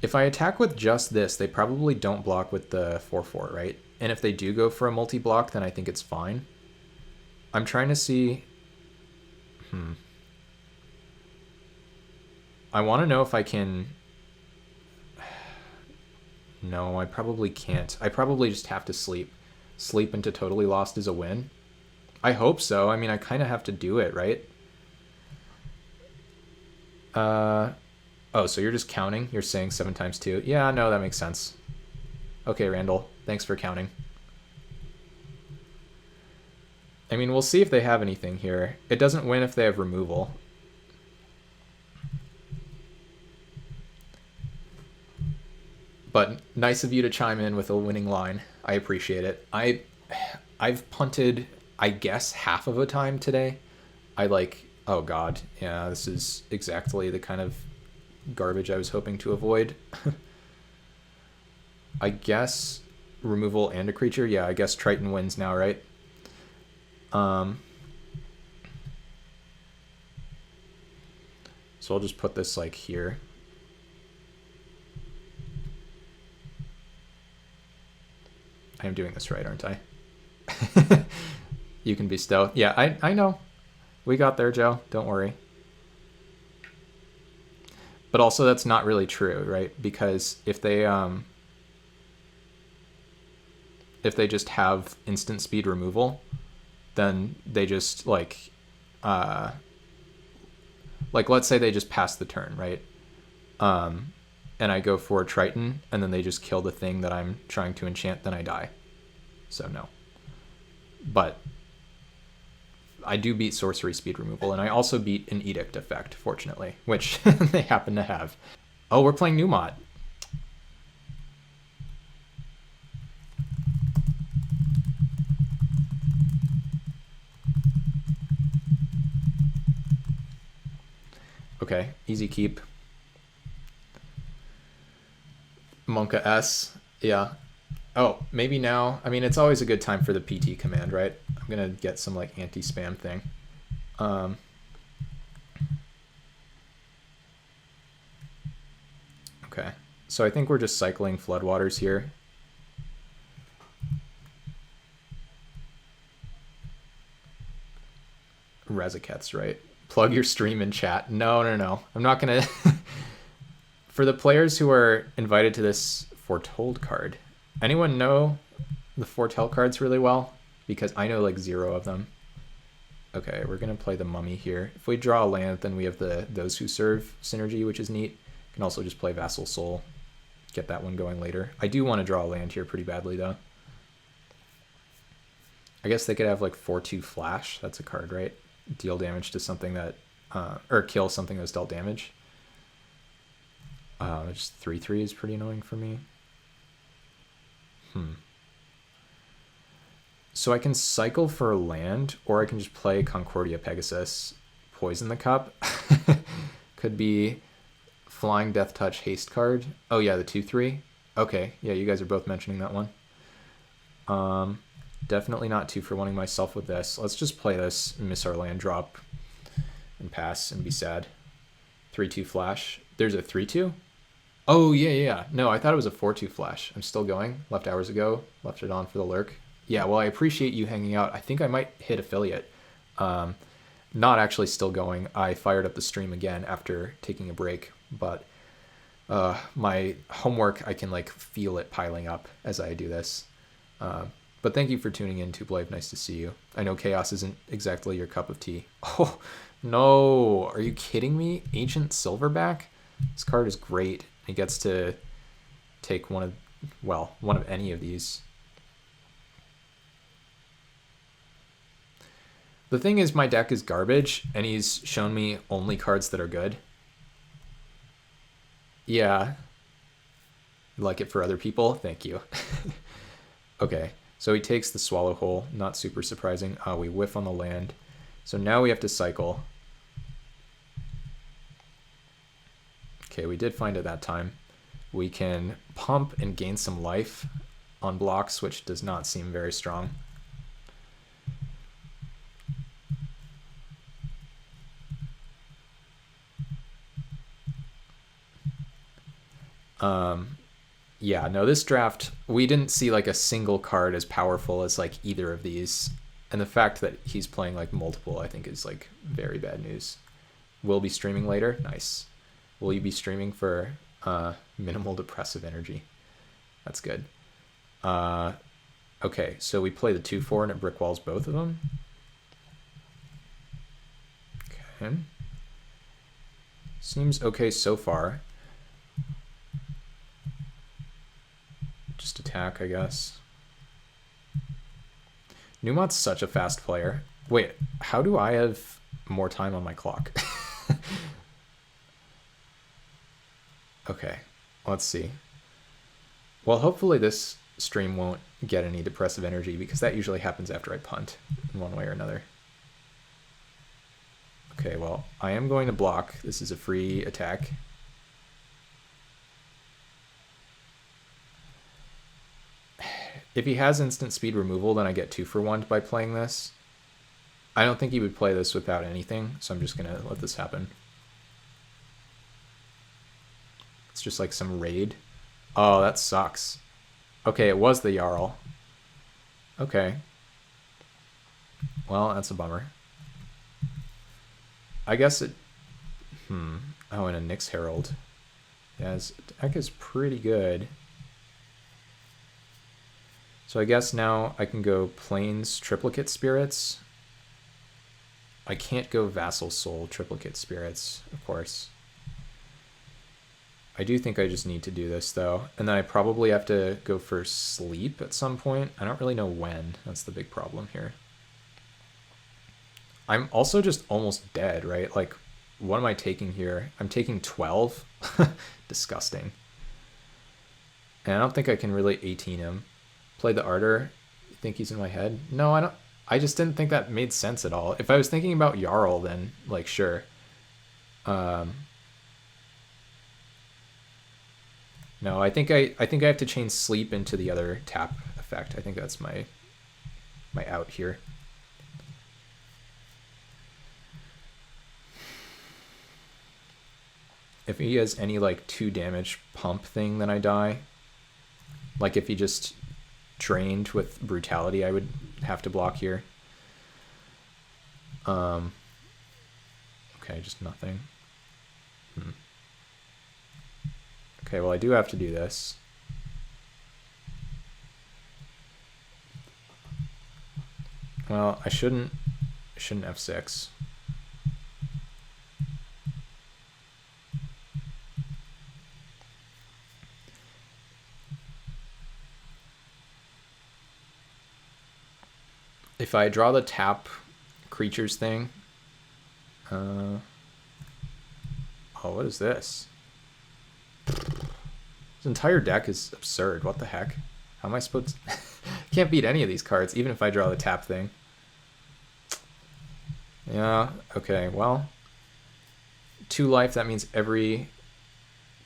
Speaker 1: If I attack with just this, they probably don't block with the 4/4, right? And if they do go for a multi-block, then I think it's fine. I'm trying to see... I want to know if I can... No, I probably can't. I probably just have to sleep. Sleep into Totally Lost is a win. I hope so. I mean, I kind of have to do it, right? Oh, so you're just counting? You're saying 7 times 2? Yeah, no, that makes sense. Okay, Randall. Thanks for counting. I mean, we'll see if they have anything here. It doesn't win if they have removal. But nice of you to chime in with a winning line. I appreciate it. I've punted, I guess, half of a time today. Oh god, yeah, this is exactly the kind of garbage I was hoping to avoid. I guess removal and a creature. Yeah, I guess Triton wins now, right? So I'll just put this like here. I am doing this right, aren't I? You can bestow. Yeah, I know. We got there, Joe. Don't worry. But also that's not really true, right? Because if they just have instant speed removal, then they just like let's say they just pass the turn, right? And I go for Triton, and then they just kill the thing that I'm trying to enchant, then I die. So no. But I do beat sorcery speed removal, and I also beat an edict effect, fortunately, which they happen to have. Oh, we're playing Numot. Okay, easy keep. Monka S, yeah. Oh, maybe now. I mean, it's always a good time for the PT command, right? I'm gonna get some like anti-spam thing. Okay, so I think we're just cycling Floodwaters here. Reziket's right. Plug your stream in chat. No. I'm not gonna. For the players who are invited to this Foretold card, anyone know the Foretell cards really well? Because I know like 0 of them. Okay, we're gonna play the Mummy here. If we draw a land, then we have the Those Who Serve synergy, which is neat. Can also just play Vassal Soul, get that one going later. I do want to draw a land here pretty badly though. I guess they could have like 4/2 Flash. That's a card, right? Deal damage to something that, or kill something that's dealt damage. Just 3/3 is pretty annoying for me. So I can cycle for a land, or I can just play Concordia Pegasus, poison the cup. Could be Flying Death Touch haste card. Oh yeah, the 2/3. Okay, yeah, you guys are both mentioning that one. Definitely not 2 for 1ing myself with this. Let's just play this, miss our land drop, and pass and be sad. 3/2 Flash. There's a 3/2? Oh, yeah. No, I thought it was a 4/2 Flash. I'm still going. Left hours ago. Left it on for the lurk. Yeah, well, I appreciate you hanging out. I think I might hit affiliate. Not actually still going. I fired up the stream again after taking a break, but my homework, I can like feel it piling up as I do this. But thank you for tuning in, Tublave. Nice to see you. I know chaos isn't exactly your cup of tea. Oh, no. Are you kidding me? Ancient Silverback? This card is great. He gets to take one of any of these. The thing is, my deck is garbage, and he's shown me only cards that are good. Yeah. Like it for other people? Thank you. Okay, so he takes the Swallow Hole. Not super surprising. We whiff on the land. So now we have to cycle. Okay, we did find it that time. We can pump and gain some life on blocks, which does not seem very strong. Yeah, no, this draft, we didn't see like a single card as powerful as like either of these. And the fact that he's playing like multiple, I think is like very bad news. We'll be streaming later. Nice. Will you be streaming for minimal depressive energy? That's good. Okay, so we play the 2/4 and it brick walls both of them. Okay. Seems okay so far. Just attack, I guess. Numot's such a fast player. Wait, how do I have more time on my clock? Okay, let's see. Well, hopefully this stream won't get any depressive energy, because that usually happens after I punt in one way or another. Okay, well, I am going to block. This is a free attack. If he has instant speed removal, then I get 2-for-1 by playing this. I don't think he would play this without anything, so I'm just going to let this happen. It's just like some raid. Oh, that sucks. Okay, it was the Jarl. Okay. Well, that's a bummer. I guess it... Oh, and a Nyx Herald. Yeah, his deck is pretty good. So I guess now I can go Plains Triplicate Spirits. I can't go Vassal Soul Triplicate Spirits, of course. I do think I just need to do this, though. And then I probably have to go for Sleep at some point. I don't really know when. That's the big problem here. I'm also just almost dead, right? Like, what am I taking here? I'm taking 12. Disgusting. And I don't think I can really 18 him. Play the Ardor. You think he's in my head? No, I don't. I just didn't think that made sense at all. If I was thinking about Jarl, then, like, sure. No, I think I have to change Sleep into the other tap effect. I think that's my out here. If he has any like 2 damage pump thing, then I die. Like if he just drained with Brutality, I would have to block here. Okay, just nothing. Okay, well I do have to do this. Well, I shouldn't F6. If I draw the tap creatures thing, oh, what is this? This entire deck is absurd. What the heck? How am I supposed to... Can't beat any of these cards, even if I draw the tap thing. Yeah, okay, well. 2 life, that means every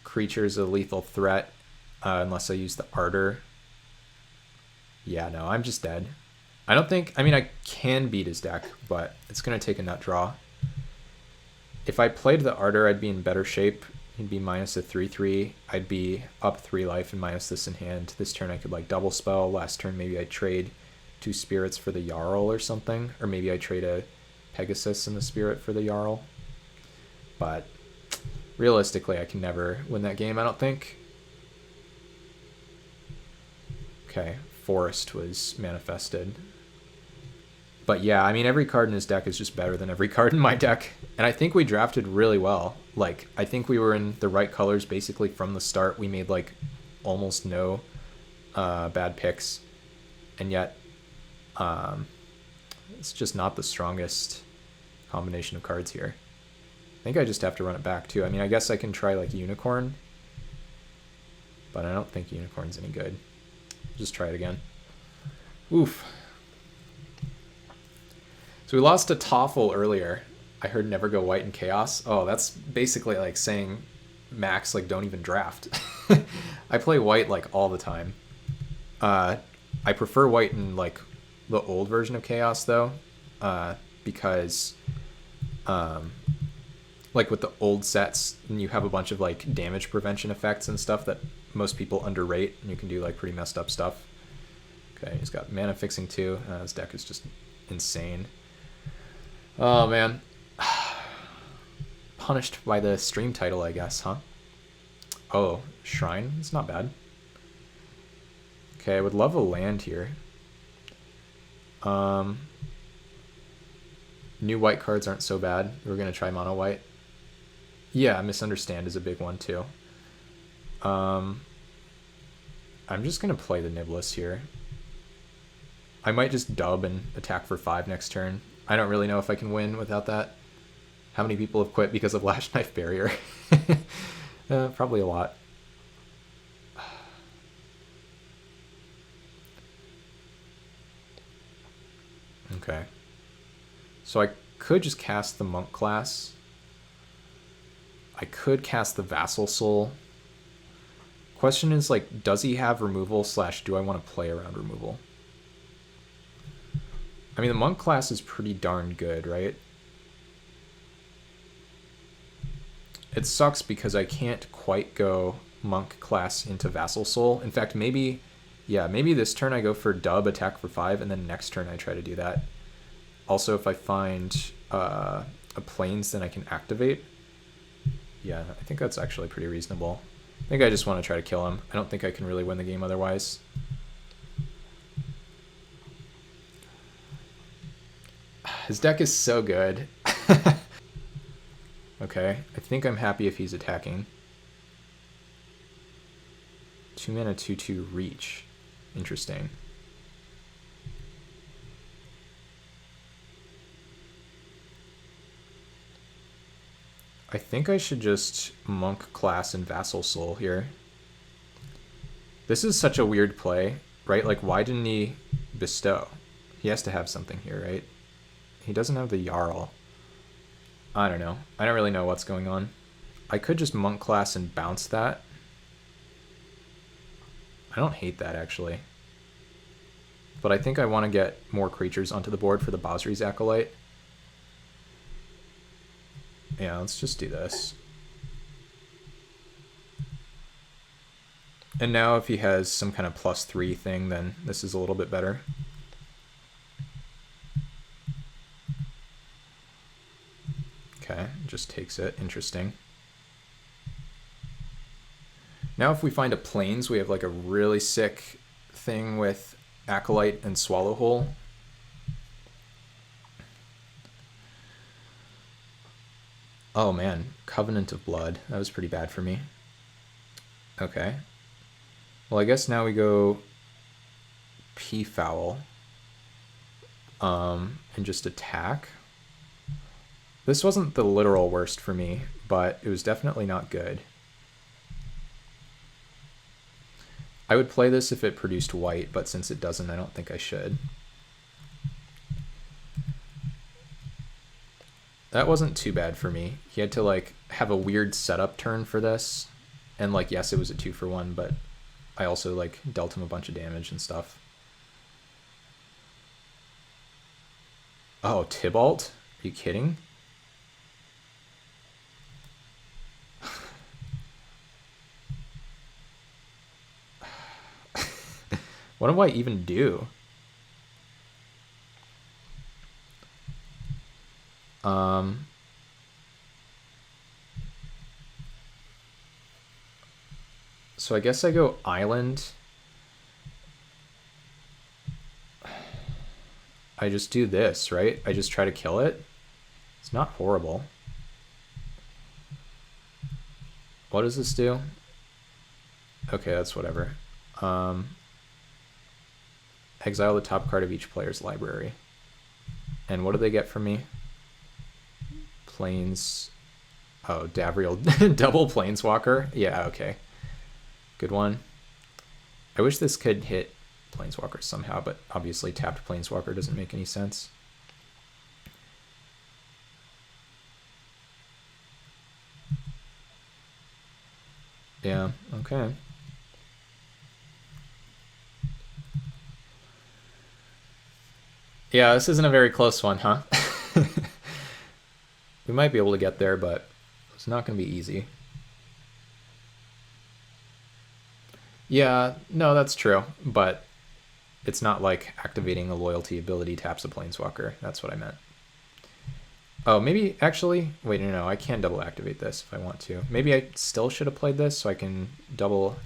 Speaker 1: creature is a lethal threat, unless I use the Ardor. Yeah, no, I'm just dead. I don't think... I mean, I can beat his deck, but it's going to take a nut draw. If I played the Ardor, I'd be in better shape. He'd be minus a 3/3. I'd be up 3 life and minus this in hand. This turn I could like double spell. Last turn maybe I'd trade 2 spirits for the Jarl or something. Or maybe I trade a Pegasus and the spirit for the Jarl. But realistically, I can never win that game, I don't think. Okay, Forest was manifested. But yeah, I mean, every card in his deck is just better than every card in my deck. And I think we drafted really well. Like, I think we were in the right colors basically from the start. We made, like, almost no bad picks. And yet, it's just not the strongest combination of cards here. I think I just have to run it back, too. I mean, I guess I can try, like, Unicorn. But I don't think Unicorn's any good. Just try it again. Oof. So we lost to Toffle earlier. I heard never go white in Chaos. Oh, that's basically like saying, Max, like, don't even draft. I play white, like, all the time. I prefer white in, like, the old version of Chaos, though. Because, like, with the old sets, you have a bunch of, like, damage prevention effects and stuff that most people underrate. And you can do, like, pretty messed up stuff. Okay, he's got mana fixing, too. His deck is just insane. Oh, man. Punished by the stream title, I guess, huh? Oh, Shrine? It's not bad. Okay, I would love a land here. New white cards aren't so bad. We're going to try mono white. Yeah, Misunderstand is a big one, too. I'm just going to play the Niblis here. I might just dub and attack for 5 next turn. I don't really know if I can win without that. How many people have quit because of Lash Knife Barrier? Probably a lot. Okay. So I could just cast the Monk class. I could cast the Vassal Soul. Question is, like, does he have removal / do I want to play around removal? I mean, the monk class is pretty darn good, right? It sucks because I can't quite go monk class into vassal soul. In fact, maybe this turn I go for dub attack for 5, and then next turn I try to do that. Also, if I find a plains, then I can activate. Yeah, I think that's actually pretty reasonable. I think I just want to try to kill him. I don't think I can really win the game otherwise. His deck is so good. Okay, I think I'm happy if he's attacking. 2 mana 2/2 reach. Interesting. I think I should just monk class and vassal soul here. This is such a weird play, right? Like, why didn't he bestow? He has to have something here, right? He doesn't have the Jarl. I don't know. I don't really know what's going on. I could just monk class and bounce that. I don't hate that, actually. But I think I want to get more creatures onto the board for the Basri's Acolyte. Yeah, let's just do this. And now if he has some kind of +3 thing, then this is a little bit better. Okay, just takes it. Interesting. Now if we find a plains, we have like a really sick thing with Acolyte and Swallowhole. Oh man, Covenant of Blood. That was pretty bad for me. Okay. Well, I guess now we go Peafowl. And just attack. This wasn't the literal worst for me, but it was definitely not good. I would play this if it produced white, but since it doesn't, I don't think I should. That wasn't too bad for me. He had to like have a weird setup turn for this. And like, yes, it was a 2-for-1, but I also like dealt him a bunch of damage and stuff. Oh, Tybalt? Are you kidding? What do I even do? So I guess I go island. I just do this, right? I just try to kill it. It's not horrible. What does this do? Okay, that's whatever. Exile the top card of each player's library. And what do they get from me? Plains. Oh, Davriel. Double Planeswalker. Yeah, okay. Good one. I wish this could hit Planeswalkers somehow, but obviously tapped Planeswalker doesn't make any sense. Yeah, okay. Yeah, this isn't a very close one, huh? We might be able to get there, but it's not going to be easy. Yeah, no, that's true, but it's not like activating a loyalty ability taps a Planeswalker. That's what I meant. Oh, maybe, actually, wait, no, I can double activate this if I want to. Maybe I still should have played this so I can double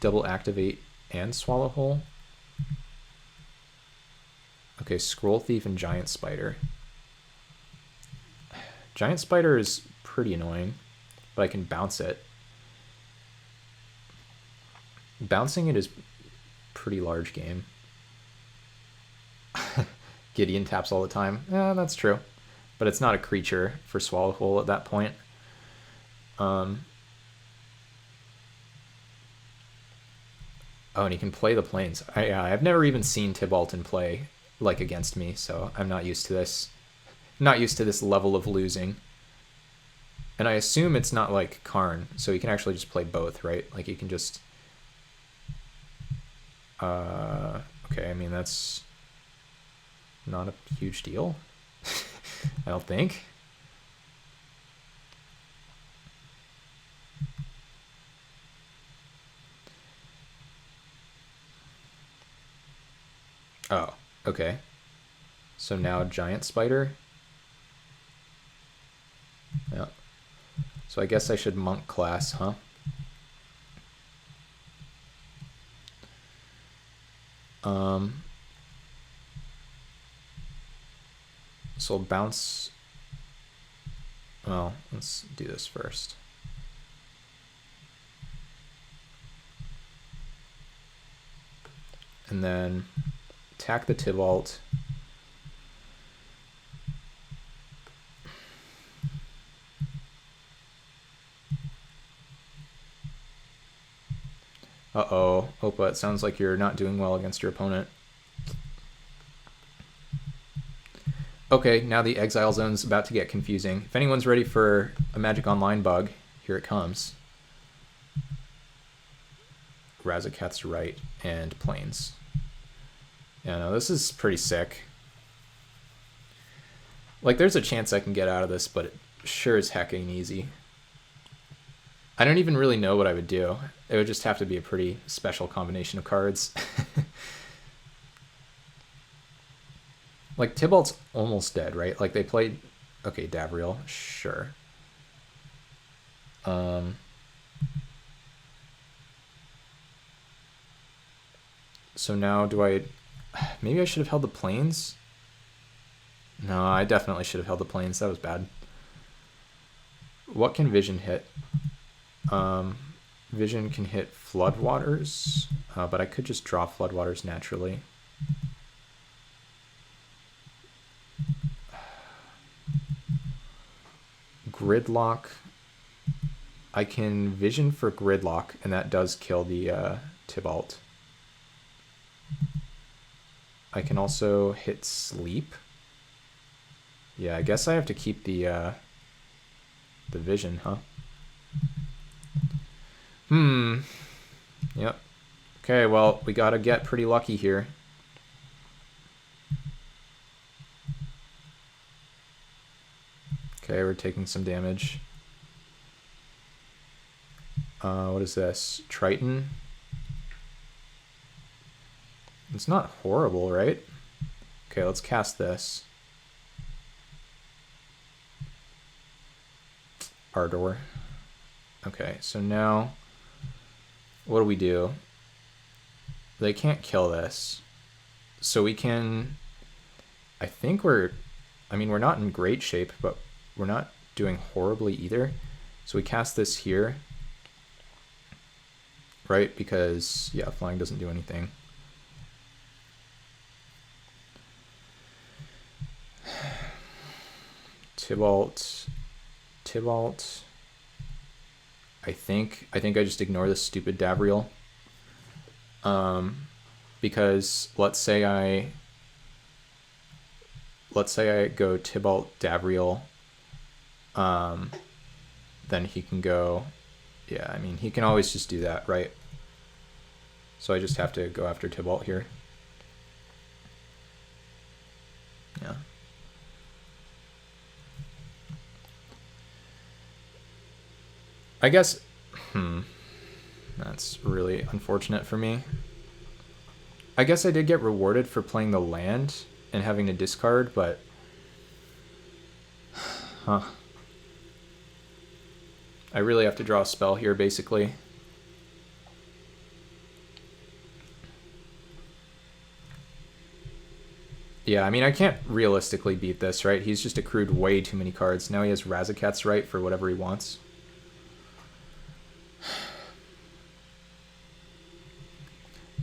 Speaker 1: activate and Swallowhole. Okay, Scroll Thief and Giant Spider. Giant Spider is pretty annoying, but I can bounce it. Bouncing it is pretty large game. Gideon taps all the time. Yeah, that's true. But it's not a creature for Swallowhole at that point. Oh, and he can play the planes. I've never even seen Tybalt in play like against me, so I'm not used to this. Not used to this level of losing. And I assume it's not like Karn, so he can actually just play both, right? Like he can just... okay, I mean, that's not a huge deal. I don't think. Oh, okay. So now Giant Spider. Yeah. So I guess I should Monk class, huh? So I'll bounce. Well, let's do this first. And then attack the Tybalt. Uh-oh. Opa, it sounds like you're not doing well against your opponent. Okay, now the Exile Zone's about to get confusing. If anyone's ready for a Magic Online bug, here it comes. Razakat's right and Plains. Yeah, no, this is pretty sick. Like, there's a chance I can get out of this, but it sure as heck ain't easy. I don't even really know what I would do. It would just have to be a pretty special combination of cards. Like, Tybalt's almost dead, right? Like, they played... Okay, Davriel, sure. So now do I... Maybe I should have held the Plains? No, I definitely should have held the Plains. That was bad. What can Vision hit? Vision can hit Floodwaters, but I could just draw Floodwaters naturally. Gridlock. I can Vision for Gridlock, and that does kill the Tybalt. I can also hit Sleep. Yeah, I guess I have to keep the Vision, huh? Yep. Okay, well, we gotta get pretty lucky here. Okay, we're taking some damage. What is this? Triton? It's not horrible, right? Okay, let's cast this. Ardor. Okay, so now what do? They can't kill this. So we can... I think we're not in great shape, but we're not doing horribly either. So we cast this here. Right? Because, yeah, flying doesn't do anything. Tybalt. I think I just ignore this stupid Davriel. Because let's say I go Tybalt Davriel, then he can go, yeah, I mean, he can always just do that, right? So I just have to go after Tybalt here. Yeah. I guess, that's really unfortunate for me. I guess I did get rewarded for playing the land and having to discard, but... Huh. I really have to draw a spell here, basically. Yeah, I mean, I can't realistically beat this, right? He's just accrued way too many cards. Now he has Razakat's right for whatever he wants.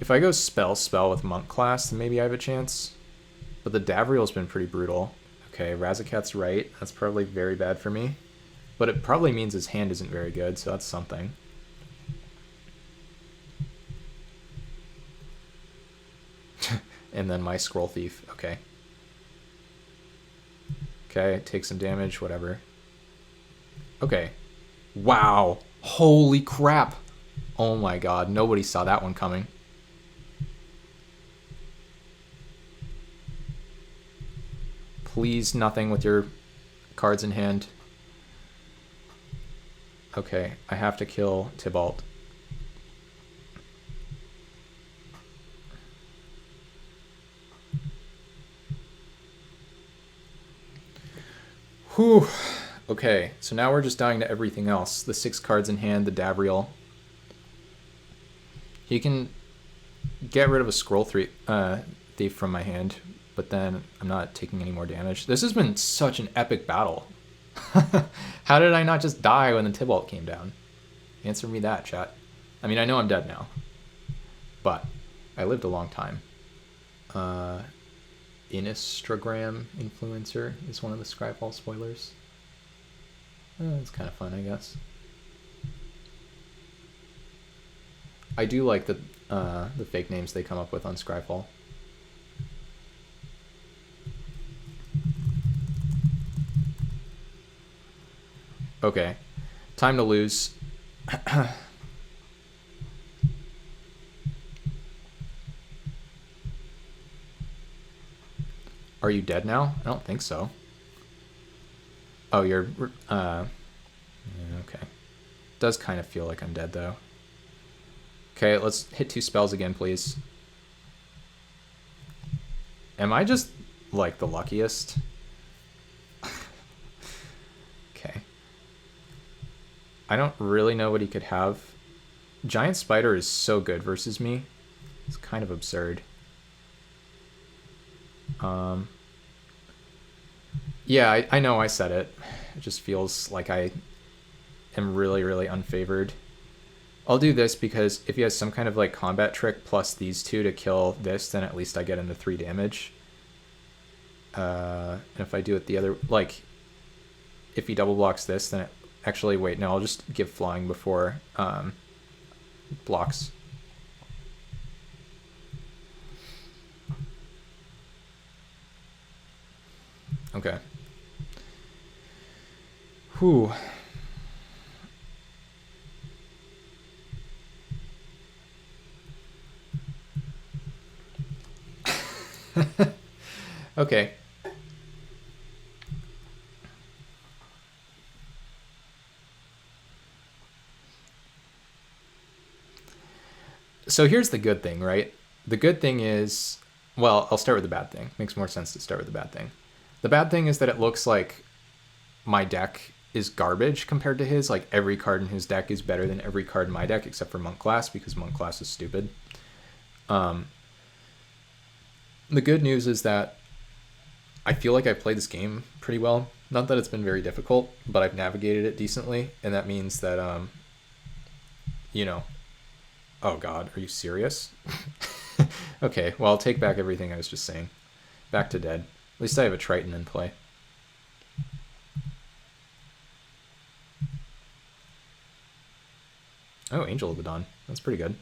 Speaker 1: If I go spell with Monk class, then maybe I have a chance. But the Davriel's been pretty brutal. Okay, Razakat's right. That's probably very bad for me. But it probably means his hand isn't very good, so that's something. And then my Scroll Thief. Okay. Okay, take some damage, whatever. Okay. Wow. Holy crap. Oh my god. Nobody saw that one coming. Please nothing with your cards in hand. Okay, I have to kill Tybalt. Whew. Okay, so now we're just dying to everything else. The 6 cards in hand, the Davriel. He can get rid of a scroll thief from my hand, but then I'm not taking any more damage. This has been such an epic battle. How did I not just die when the Tybalt came down? Answer me that, chat. I mean, I know I'm dead now, but I lived a long time. Instagram influencer is one of the Scryfall spoilers. It's kind of fun, I guess. I do like the fake names they come up with on Scryfall. Okay, time to lose. Are you dead now? I don't think so. Oh, you're... okay. Does kind of feel like I'm dead, though. Okay, let's hit 2 spells again, please. Am I just, like, the luckiest? Okay. I don't really know what he could have. Giant Spider is so good versus me. It's kind of absurd. Yeah, I know I said it. It just feels like I am really, really unfavored. I'll do this because if he has some kind of like combat trick plus these 2 to kill this, then at least I get into 3 damage. And if I do it the other, like, if he double blocks this, then actually, wait, no, I'll just give flying before blocks. Okay. Whew. Okay. So here's the good thing, right? The good thing is, well, I'll start with the bad thing. Makes more sense to start with the bad thing. The bad thing is that it looks like my deck is garbage compared to his. Like, every card in his deck is better than every card in my deck except for Monk Class, because Monk Class is stupid. The good news is that I feel like I've played this game pretty well. Not that it's been very difficult, but I've navigated it decently, and that means that, you know... Oh god, are you serious? Okay, well, I'll take back everything I was just saying. Back to dead. At least I have a Triton in play. Oh, Angel of the Dawn. That's pretty good.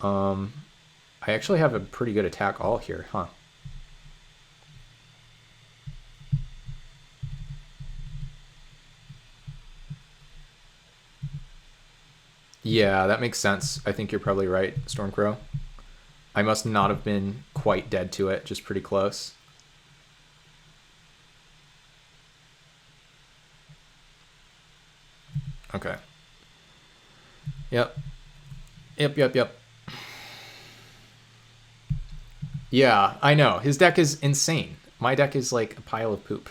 Speaker 1: I actually have a pretty good attack all here, huh? Yeah, that makes sense. I think you're probably right, Stormcrow. I must not have been quite dead to it, just pretty close. Okay. Yep. Yep. Yeah, I know. His deck is insane. My deck is like a pile of poop.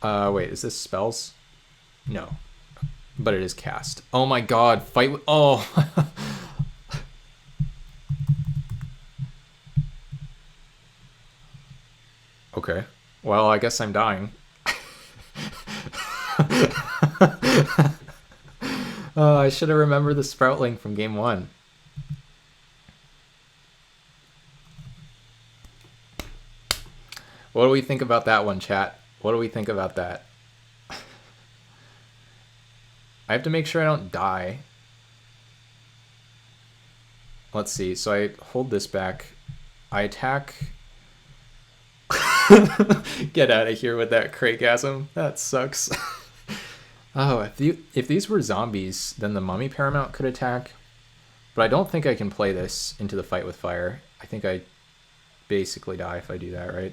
Speaker 1: Wait, is this spells? No. But it is cast. Oh my god, fight with... Oh! Okay. Well, I guess I'm dying. Oh, I should have remembered the Sproutling from game 1. What do we think about that one, chat? What do we think about that? I have to make sure I don't die. Let's see. So I hold this back. I attack... Get out of here with that Craigasm. That sucks. Oh, if these were zombies, then the Mummy Paramount could attack. But I don't think I can play this into the fight with fire. I think I basically die if I do that, right?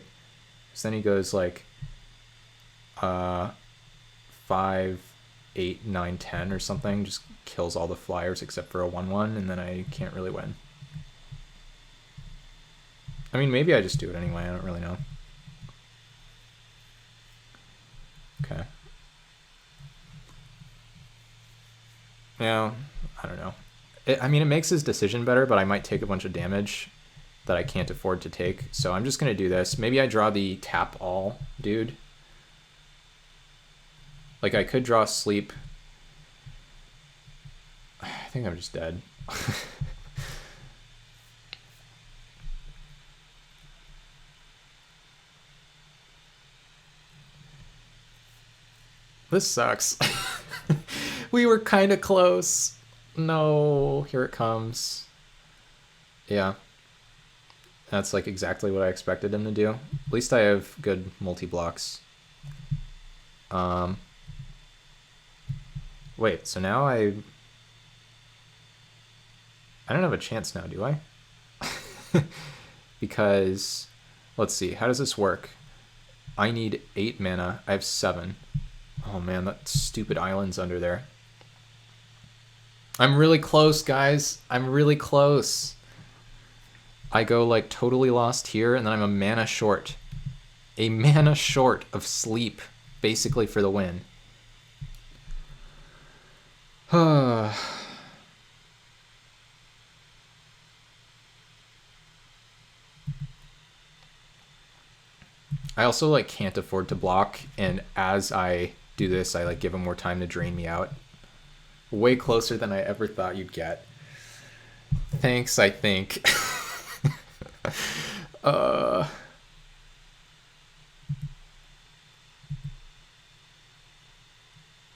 Speaker 1: So then he goes like 5, 8, 9, 10 or something. Just kills all the flyers except for a 1/1, and then I can't really win. I mean, maybe I just do it anyway. I don't really know. Okay. Yeah, I don't know. I mean, it makes his decision better, but I might take a bunch of damage that I can't afford to take. So I'm just going to do this. Maybe I draw the tap all dude. Like, I could draw sleep. I think I'm just dead. This sucks. We were kind of close. No, here it comes. Yeah. That's like exactly what I expected him to do. At least I have good multi-blocks. Wait, so now I don't have a chance now, do I? Because, let's see, how does this work? I need 8 mana. I have 7. Oh man, that stupid island's under there. I'm really close, guys. I'm really close. I go like totally lost here, and then I'm a mana short. A mana short of sleep, basically for the win. I also like can't afford to block, and as I do this, I like give him more time to drain me out. Way closer than I ever thought you'd get. Thanks, I think.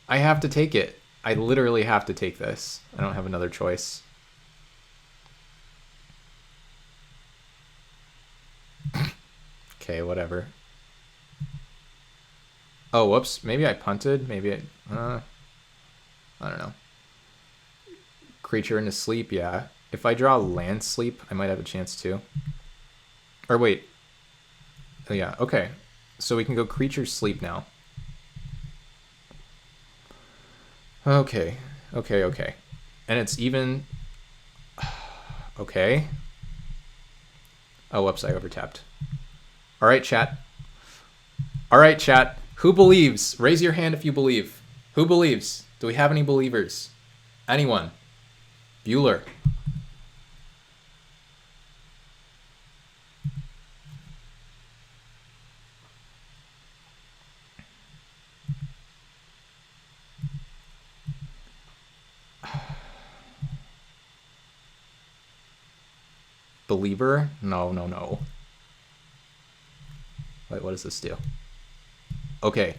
Speaker 1: I have to take it. I literally have to take this. I don't have another choice. Okay, whatever. Oh, whoops. Maybe I punted. Maybe I don't know. Creature into sleep, yeah. If I draw land sleep, I might have a chance too. Or wait. Oh yeah, okay. So we can go creature sleep now. Okay. Okay. And it's even... Okay. Oh, whoops, I overtapped. Alright, chat. Alright, chat. Who believes? Raise your hand if you believe. Who believes? Do we have any believers? Anyone? Bueller. Believer? No. Wait, what does this do? Okay.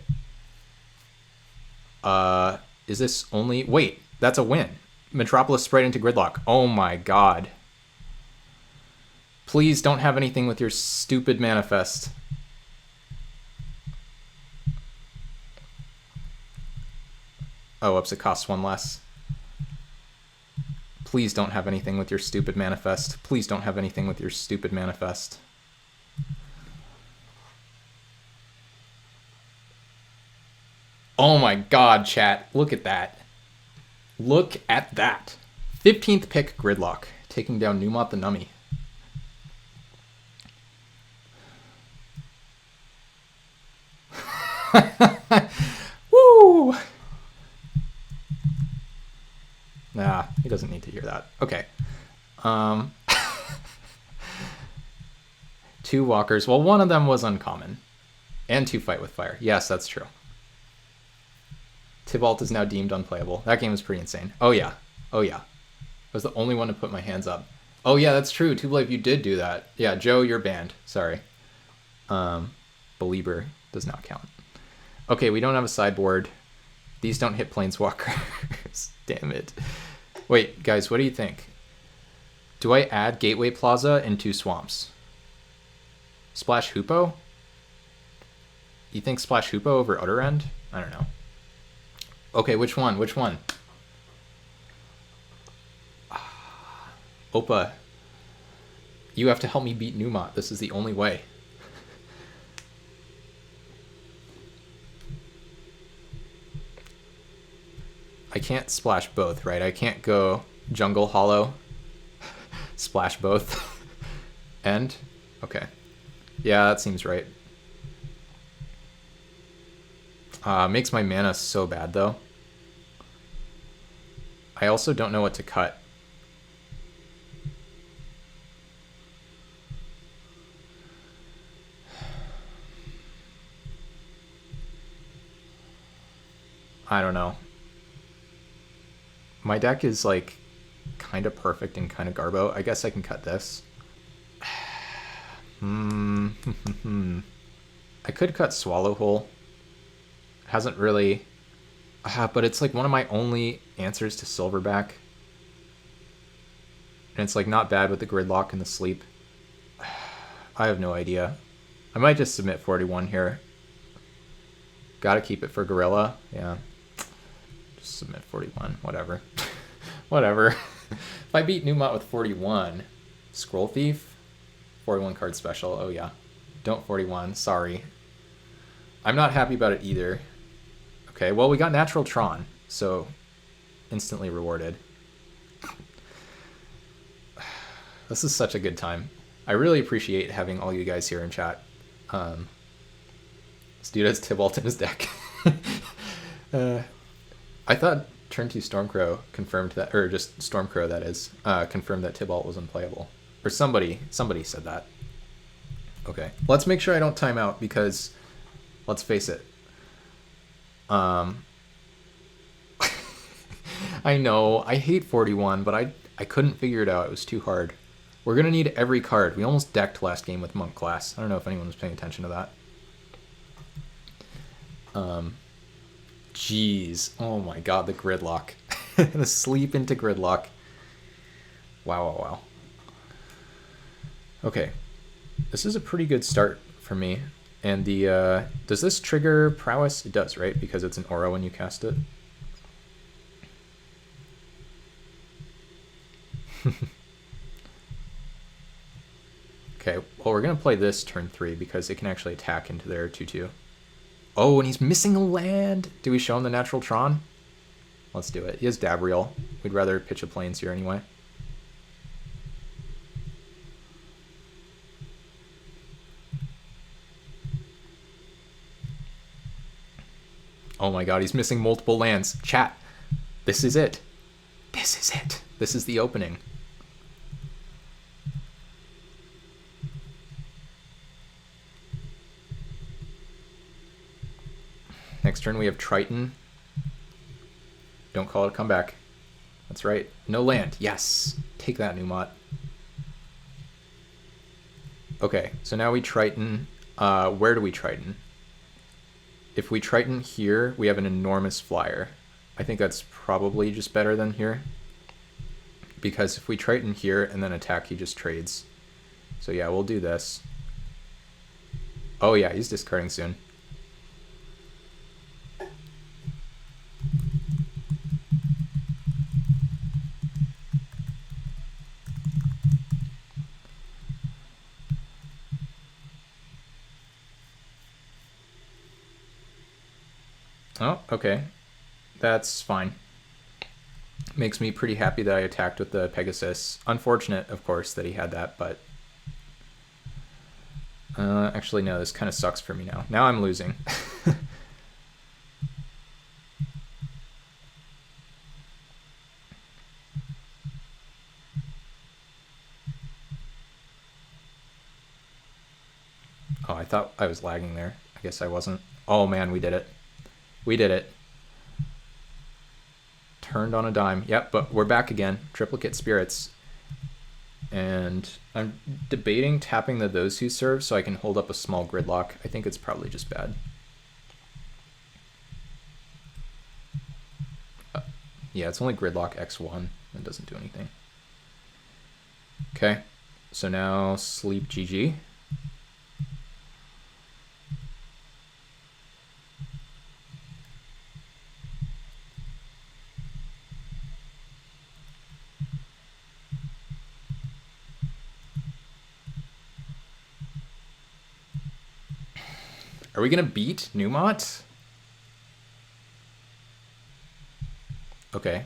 Speaker 1: Is this only... Wait, that's a win. Metropolis spread into Gridlock. Oh my god. Please don't have anything with your stupid manifest. Oh, whoops, it costs 1 less. Please don't have anything with your stupid manifest. Please don't have anything with your stupid manifest. Oh my god, chat. Look at that. Look at that. 15th pick Gridlock, taking down Numot the Nummy. Woo! Nah, he doesn't need to hear that. Okay. 2 walkers. Well, one of them was uncommon. And 2 fight with fire. Yes, that's true. Tybalt is now deemed unplayable. That game was pretty insane. Oh yeah. I was the only one to put my hands up. Oh yeah, that's true. Tublife, you did do that. Yeah, Joe, you're banned. Sorry. Belieber does not count. Okay, we don't have a sideboard. These don't hit planeswalkers. Damn it. Wait, guys, what do you think? Do I add Gateway Plaza and 2 swamps? Splash Hoopo? You think Splash Hoopa over Outer End? I don't know. Okay, which one? Which one? Opa, you have to help me beat Numot. This is the only way. I can't splash both, right? I can't go Jungle Hollow, splash both, end? Okay. Yeah, that seems right. Makes my mana so bad, though. I also don't know what to cut. I don't know. My deck is like kind of perfect and kind of garbo. I guess I can cut this. I could cut Swallowhole. Hasn't really... but it's like one of my only answers to Silverback. And it's like not bad with the Gridlock and the Sleep. I have no idea. I might just submit 41 here. Gotta keep it for Gorilla. Yeah. Just submit 41. Whatever. Whatever. If I beat Numot with 41, Scroll Thief, 41 card special. Oh yeah. Don't 41. Sorry. I'm not happy about it either. Okay, well, we got Natural Tron, so instantly rewarded. This is such a good time. I really appreciate having all you guys here in chat. This dude has Tibalt in his deck. I thought turn 2 Stormcrow confirmed that, or just Stormcrow that is, confirmed that Tibalt was unplayable. Or somebody said that. Okay, let's make sure I don't time out because, let's face it, I know, I hate 41, but I couldn't figure it out. It was too hard. We're going to need every card. We almost decked last game with Monk Class. I don't know if anyone was paying attention to that. Jeez. Oh my god, the Gridlock. The Sleep into Gridlock. Wow, wow, wow. Okay. This is a pretty good start for me. And the, does this trigger Prowess? It does, right? Because it's an aura when you cast it. Okay, well, we're going to play this turn 3 because it can actually attack into their 2/2. Oh, and he's missing a land! Do we show him the Natural Tron? Let's do it. He has Dabriel. We'd rather pitch a Plains here anyway. Oh my god, he's missing multiple lands. Chat, this is it. This is it. This is the opening. Next turn we have Triton. Don't call it a comeback. That's right. No land. Yes. Take that, Numot. Okay, so now we Triton. Where do we Triton? If we Triton here, we have an enormous flyer. I think that's probably just better than here. Because if we Triton here and then attack, he just trades. So yeah, we'll do this. Oh yeah, he's discarding soon. Oh, okay. That's fine. Makes me pretty happy that I attacked with the Pegasus. Unfortunate, of course, that he had that, but... actually, no, this kind of sucks for me now. Now I'm losing. Oh, I thought I was lagging there. I guess I wasn't. Oh man, we did it. We did it. Turned on a dime. Yep, but we're back again. Triplicate Spirits. And I'm debating tapping the Those Who Serve so I can hold up a small Gridlock. I think it's probably just bad. Yeah, it's only Gridlock X1. It doesn't do anything. Okay, so now Sleep GG. Are we gonna beat Numot? Okay.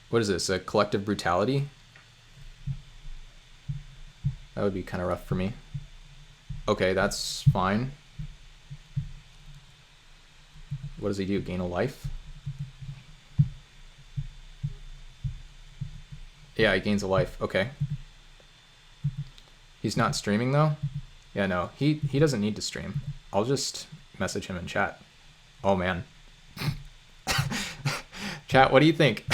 Speaker 1: What is this, a collective brutality? That would be kind of rough for me. Okay, that's fine. What does he do, gain a life? Yeah, he gains a life, okay. He's not streaming though? Yeah, no, he doesn't need to stream. I'll just message him in chat. Oh man. Chat, what do you think?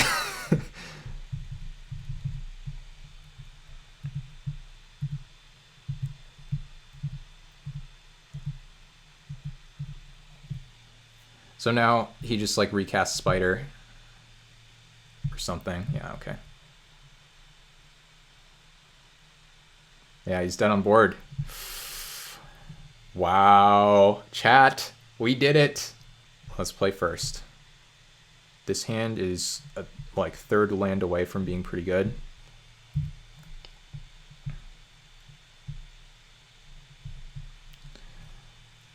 Speaker 1: So now he just like recasts Spider or something. Yeah, okay. Yeah, he's dead on board. Wow. Chat, we did it. Let's play first. This hand is like third land away from being pretty good.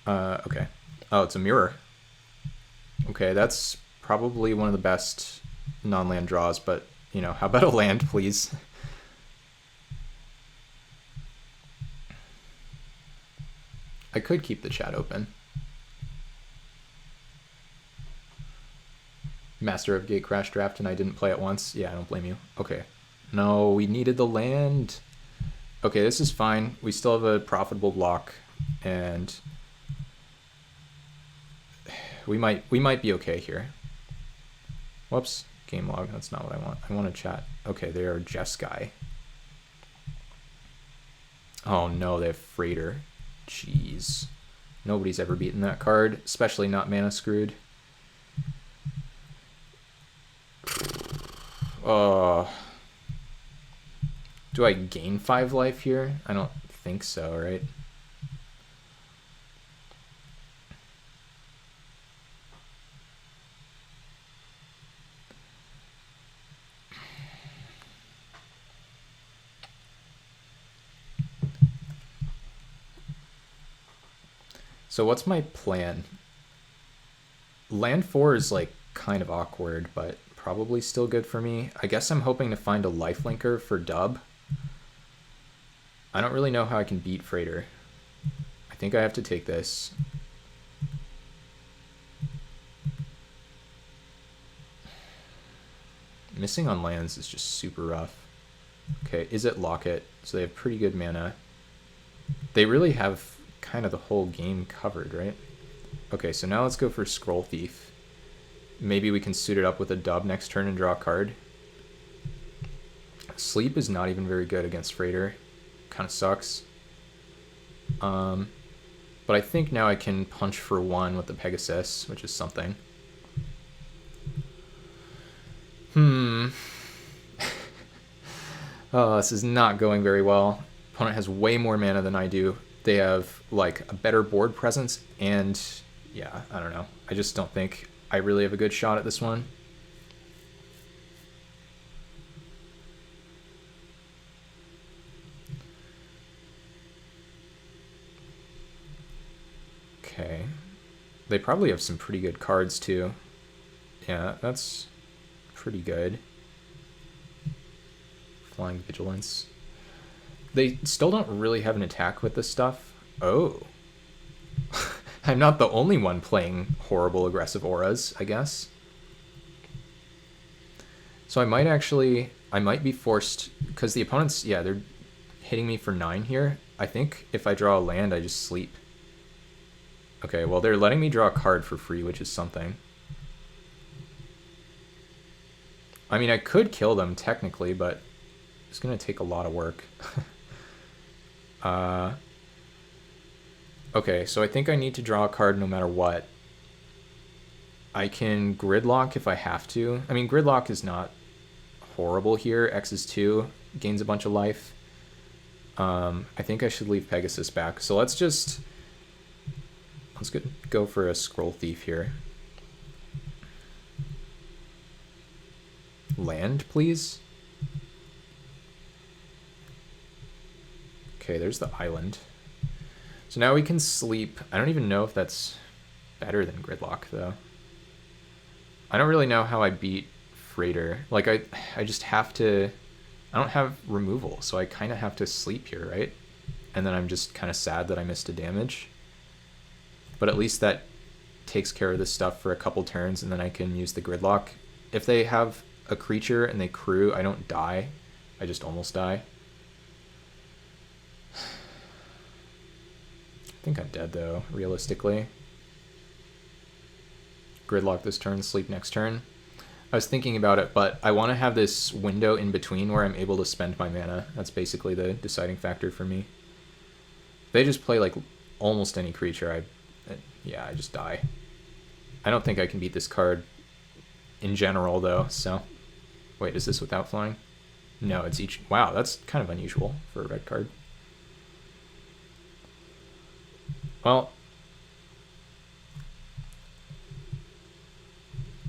Speaker 1: Okay. Oh, it's a mirror. Okay, that's probably one of the best non-land draws, but, you know, how about a land, please? I could keep the chat open. Master of Gate Crash Draft and I didn't play it once. Yeah, I don't blame you. Okay. No, we needed the land. Okay, this is fine. We still have a profitable block, and we might be okay here. Whoops. Game log. That's not what I want. I want to chat. Okay, they are Jeskai. Oh no, they have Freighter. Jeez. Nobody's ever beaten that card, especially not Mana Screwed. Do I gain 5 life here? I don't think so, right? So what's my plan? Land 4 is like kind of awkward, but probably still good for me. I guess I'm hoping to find a lifelinker for dub. I don't really know how I can beat Freighter. I think I have to take this. Missing on lands is just super rough. Okay, is it Locket? So they have pretty good mana. They really have kind of the whole game covered, right? Okay, so now let's go for Scroll Thief. Maybe we can suit it up with a dub next turn and draw a card. Sleep is not even very good against Freighter. Kind of sucks. But I think now I can punch for 1 with the Pegasus, which is something. Oh, this is not going very well. Opponent has way more mana than I do. They have like a better board presence, and yeah, I don't know. I just don't think I really have a good shot at this one. Okay. They probably have some pretty good cards too. Yeah, that's pretty good. Flying Vigilance. They still don't really have an attack with this stuff. Oh. I'm not the only one playing horrible aggressive auras, I guess. So I might be forced, because the opponents, yeah, they're hitting me for 9 here. I think if I draw a land, I just sleep. Okay, well, they're letting me draw a card for free, which is something. I mean, I could kill them technically, but it's going to take a lot of work. Okay, so I think I need to draw a card no matter what. I can Gridlock if I have to. I mean, Gridlock is not horrible here. X is 2, gains a bunch of life. I think I should leave Pegasus back. So let's go for a Scroll Thief here. Land, please. Okay, there's the island. So now we can sleep. I don't even know if that's better than Gridlock, though. I don't really know how I beat Freighter. Like, I just have to... I don't have removal, so I kind of have to sleep here, right? And then I'm just kind of sad that I missed a damage. But at least that takes care of this stuff for a couple turns, and then I can use the Gridlock. If they have a creature and they crew, I don't die. I just almost die. I think I'm dead, though, realistically. Gridlock this turn, sleep next turn. I was thinking about it, but I want to have this window in between where I'm able to spend my mana. That's basically the deciding factor for me. If they just play like almost any creature, I just die. I don't think I can beat this card in general, though, so... Wait, is this without flying? No, it's each... Wow, that's kind of unusual for a red card. Well...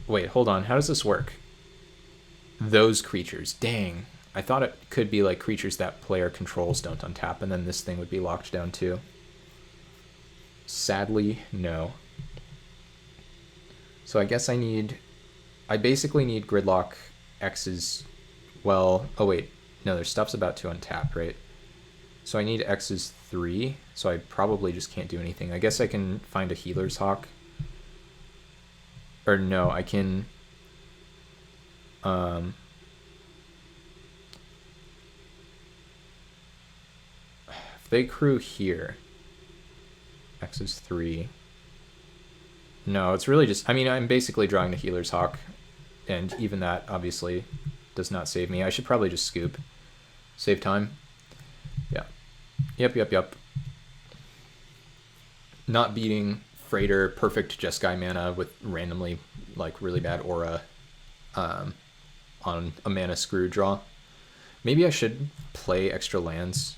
Speaker 1: Wait, hold on. How does this work? Those creatures. Dang. I thought it could be like creatures that player controls don't untap, and then this thing would be locked down too. Sadly, no. So I guess I basically need Gridlock X's... Well, oh wait. No, their stuff's about to untap, right? So I need X's 3, so I probably just can't do anything. I guess I can find a Healer's Hawk. Or no, I can... if they crew here... X is 3. No, it's really just... I mean, I'm basically drawing the Healer's Hawk. And even that, obviously, does not save me. I should probably just scoop. Save time. Yeah. Yep. Not beating Freighter, perfect Jeskai mana with randomly, like, really bad aura on a mana screw draw. Maybe I should play extra lands.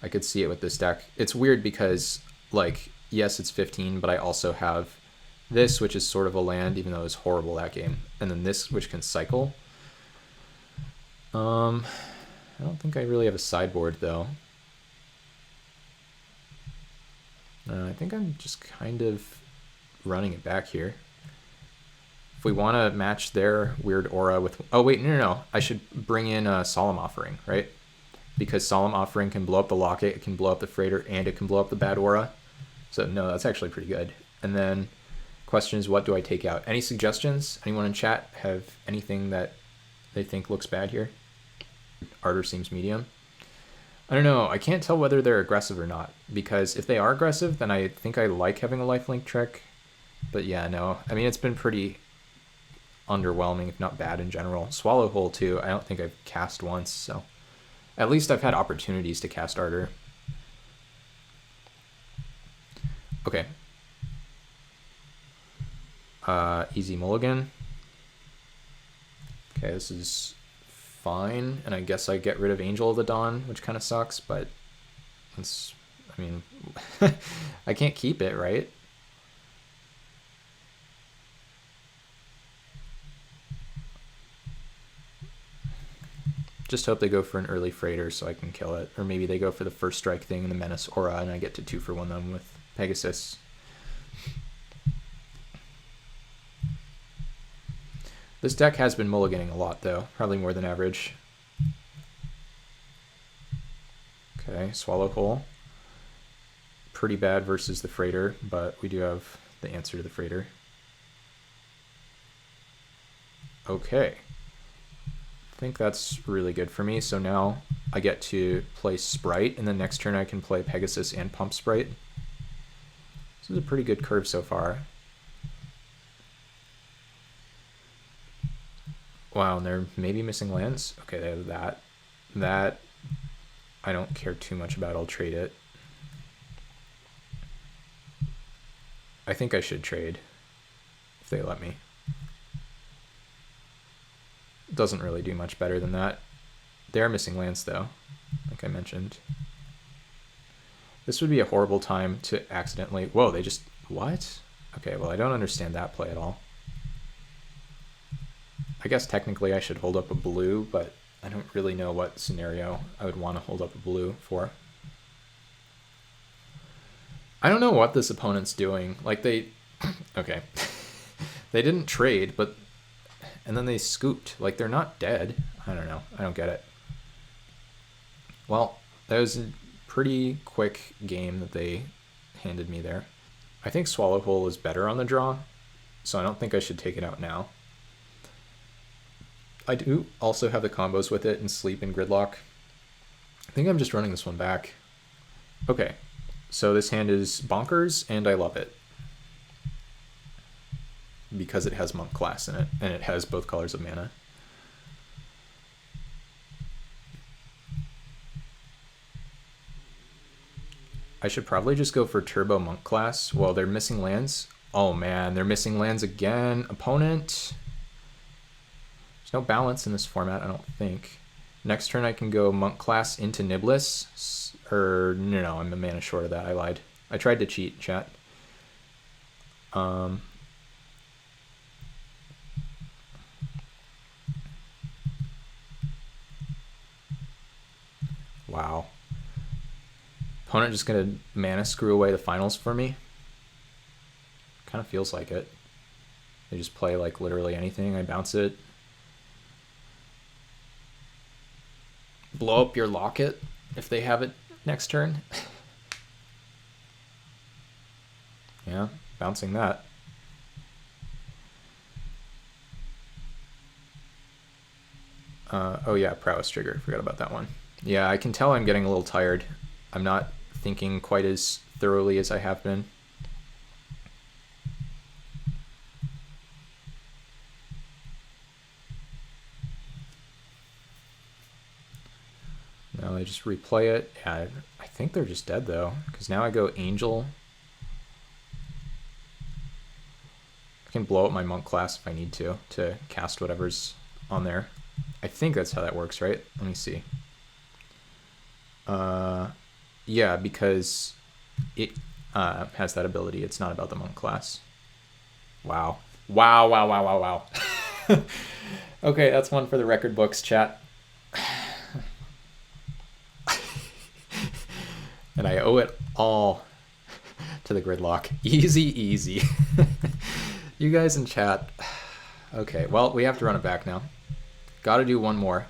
Speaker 1: I could see it with this deck. It's weird because, like, yes, it's 15, but I also have this, which is sort of a land, even though it was horrible that game. And then this, which can cycle. I don't think I really have a sideboard, though. I think I'm just kind of running it back here. If we want to match their weird aura with... Oh, wait, no. I should bring in a Solemn Offering, right? Because Solemn Offering can blow up the Locket, it can blow up the Freighter, and it can blow up the bad aura. So, no, that's actually pretty good. And then, question is, what do I take out? Any suggestions? Anyone in chat have anything that they think looks bad here? Ardor seems medium. I don't know. I can't tell whether they're aggressive or not, because if they are aggressive, then I think I like having a lifelink trick. But yeah, no. I mean, it's been pretty underwhelming, if not bad in general. Swallow Hole, too. I don't think I've cast once, so... At least I've had opportunities to cast Ardor. Okay. Easy mulligan. Okay, this is... fine, and I guess I get rid of Angel of the Dawn, which kind of sucks, but it's, I mean, I can't keep it, right? Just hope they go for an early Freighter so I can kill it, or maybe they go for the first strike thing and the Menace Aura, and I get to 2-for-1 them with Pegasus. This deck has been mulliganing a lot, though. Probably more than average. Okay, Swallow Hole. Pretty bad versus the Freighter, but we do have the answer to the Freighter. Okay. I think that's really good for me. So now I get to play Sprite, and then next turn I can play Pegasus and Pump Sprite. This is a pretty good curve so far. Wow, and they're maybe missing lands? Okay, they have that. That I don't care too much about. I'll trade it. I think I should trade if they let me. Doesn't really do much better than that. They are missing lands, though, like I mentioned. This would be a horrible time to accidentally... Whoa, they just... What? Okay, well, I don't understand that play at all. I guess technically I should hold up a blue, but I don't really know what scenario I would want to hold up a blue for. I don't know what this opponent's doing. Like they, okay, they didn't trade, but, and then they scooped. Like they're not dead. I don't know. I don't get it. Well, that was a pretty quick game that they handed me there. I think Swallow Hole is better on the draw, so I don't think I should take it out now. I do also have the combos with it and Sleep and Gridlock. I think I'm just running this one back. Okay, so this hand is bonkers, and I love it. Because it has Monk Class in it, and it has both colors of mana. I should probably just go for Turbo Monk Class. Well, they're missing lands. Oh man, they're missing lands again. Opponent. There's no balance in this format, I don't think. Next turn I can go Monk Class into Niblis. Or, no, I'm a mana short of that. I lied. I tried to cheat, chat. Wow. Opponent just gonna mana screw away the finals for me. Kind of feels like it. They just play like literally anything. I bounce it. Blow up your Locket if they have it next turn. Yeah, bouncing that. Oh yeah, Prowess Trigger. Forgot about that one. Yeah, I can tell I'm getting a little tired. I'm not thinking quite as thoroughly as I have been. No, they just replay it. Yeah, I think they're just dead though, because now I go Angel. I can blow up my Monk Class if I need to cast whatever's on there. I think that's how that works, right? Let me see. Yeah, because it has that ability. It's not about the Monk Class. Wow. Wow, wow, wow, wow, wow. Okay, that's one for the record books, chat. And I owe it all to the Gridlock. Easy, easy. You guys in chat. Okay, well, we have to run it back now. Gotta do one more.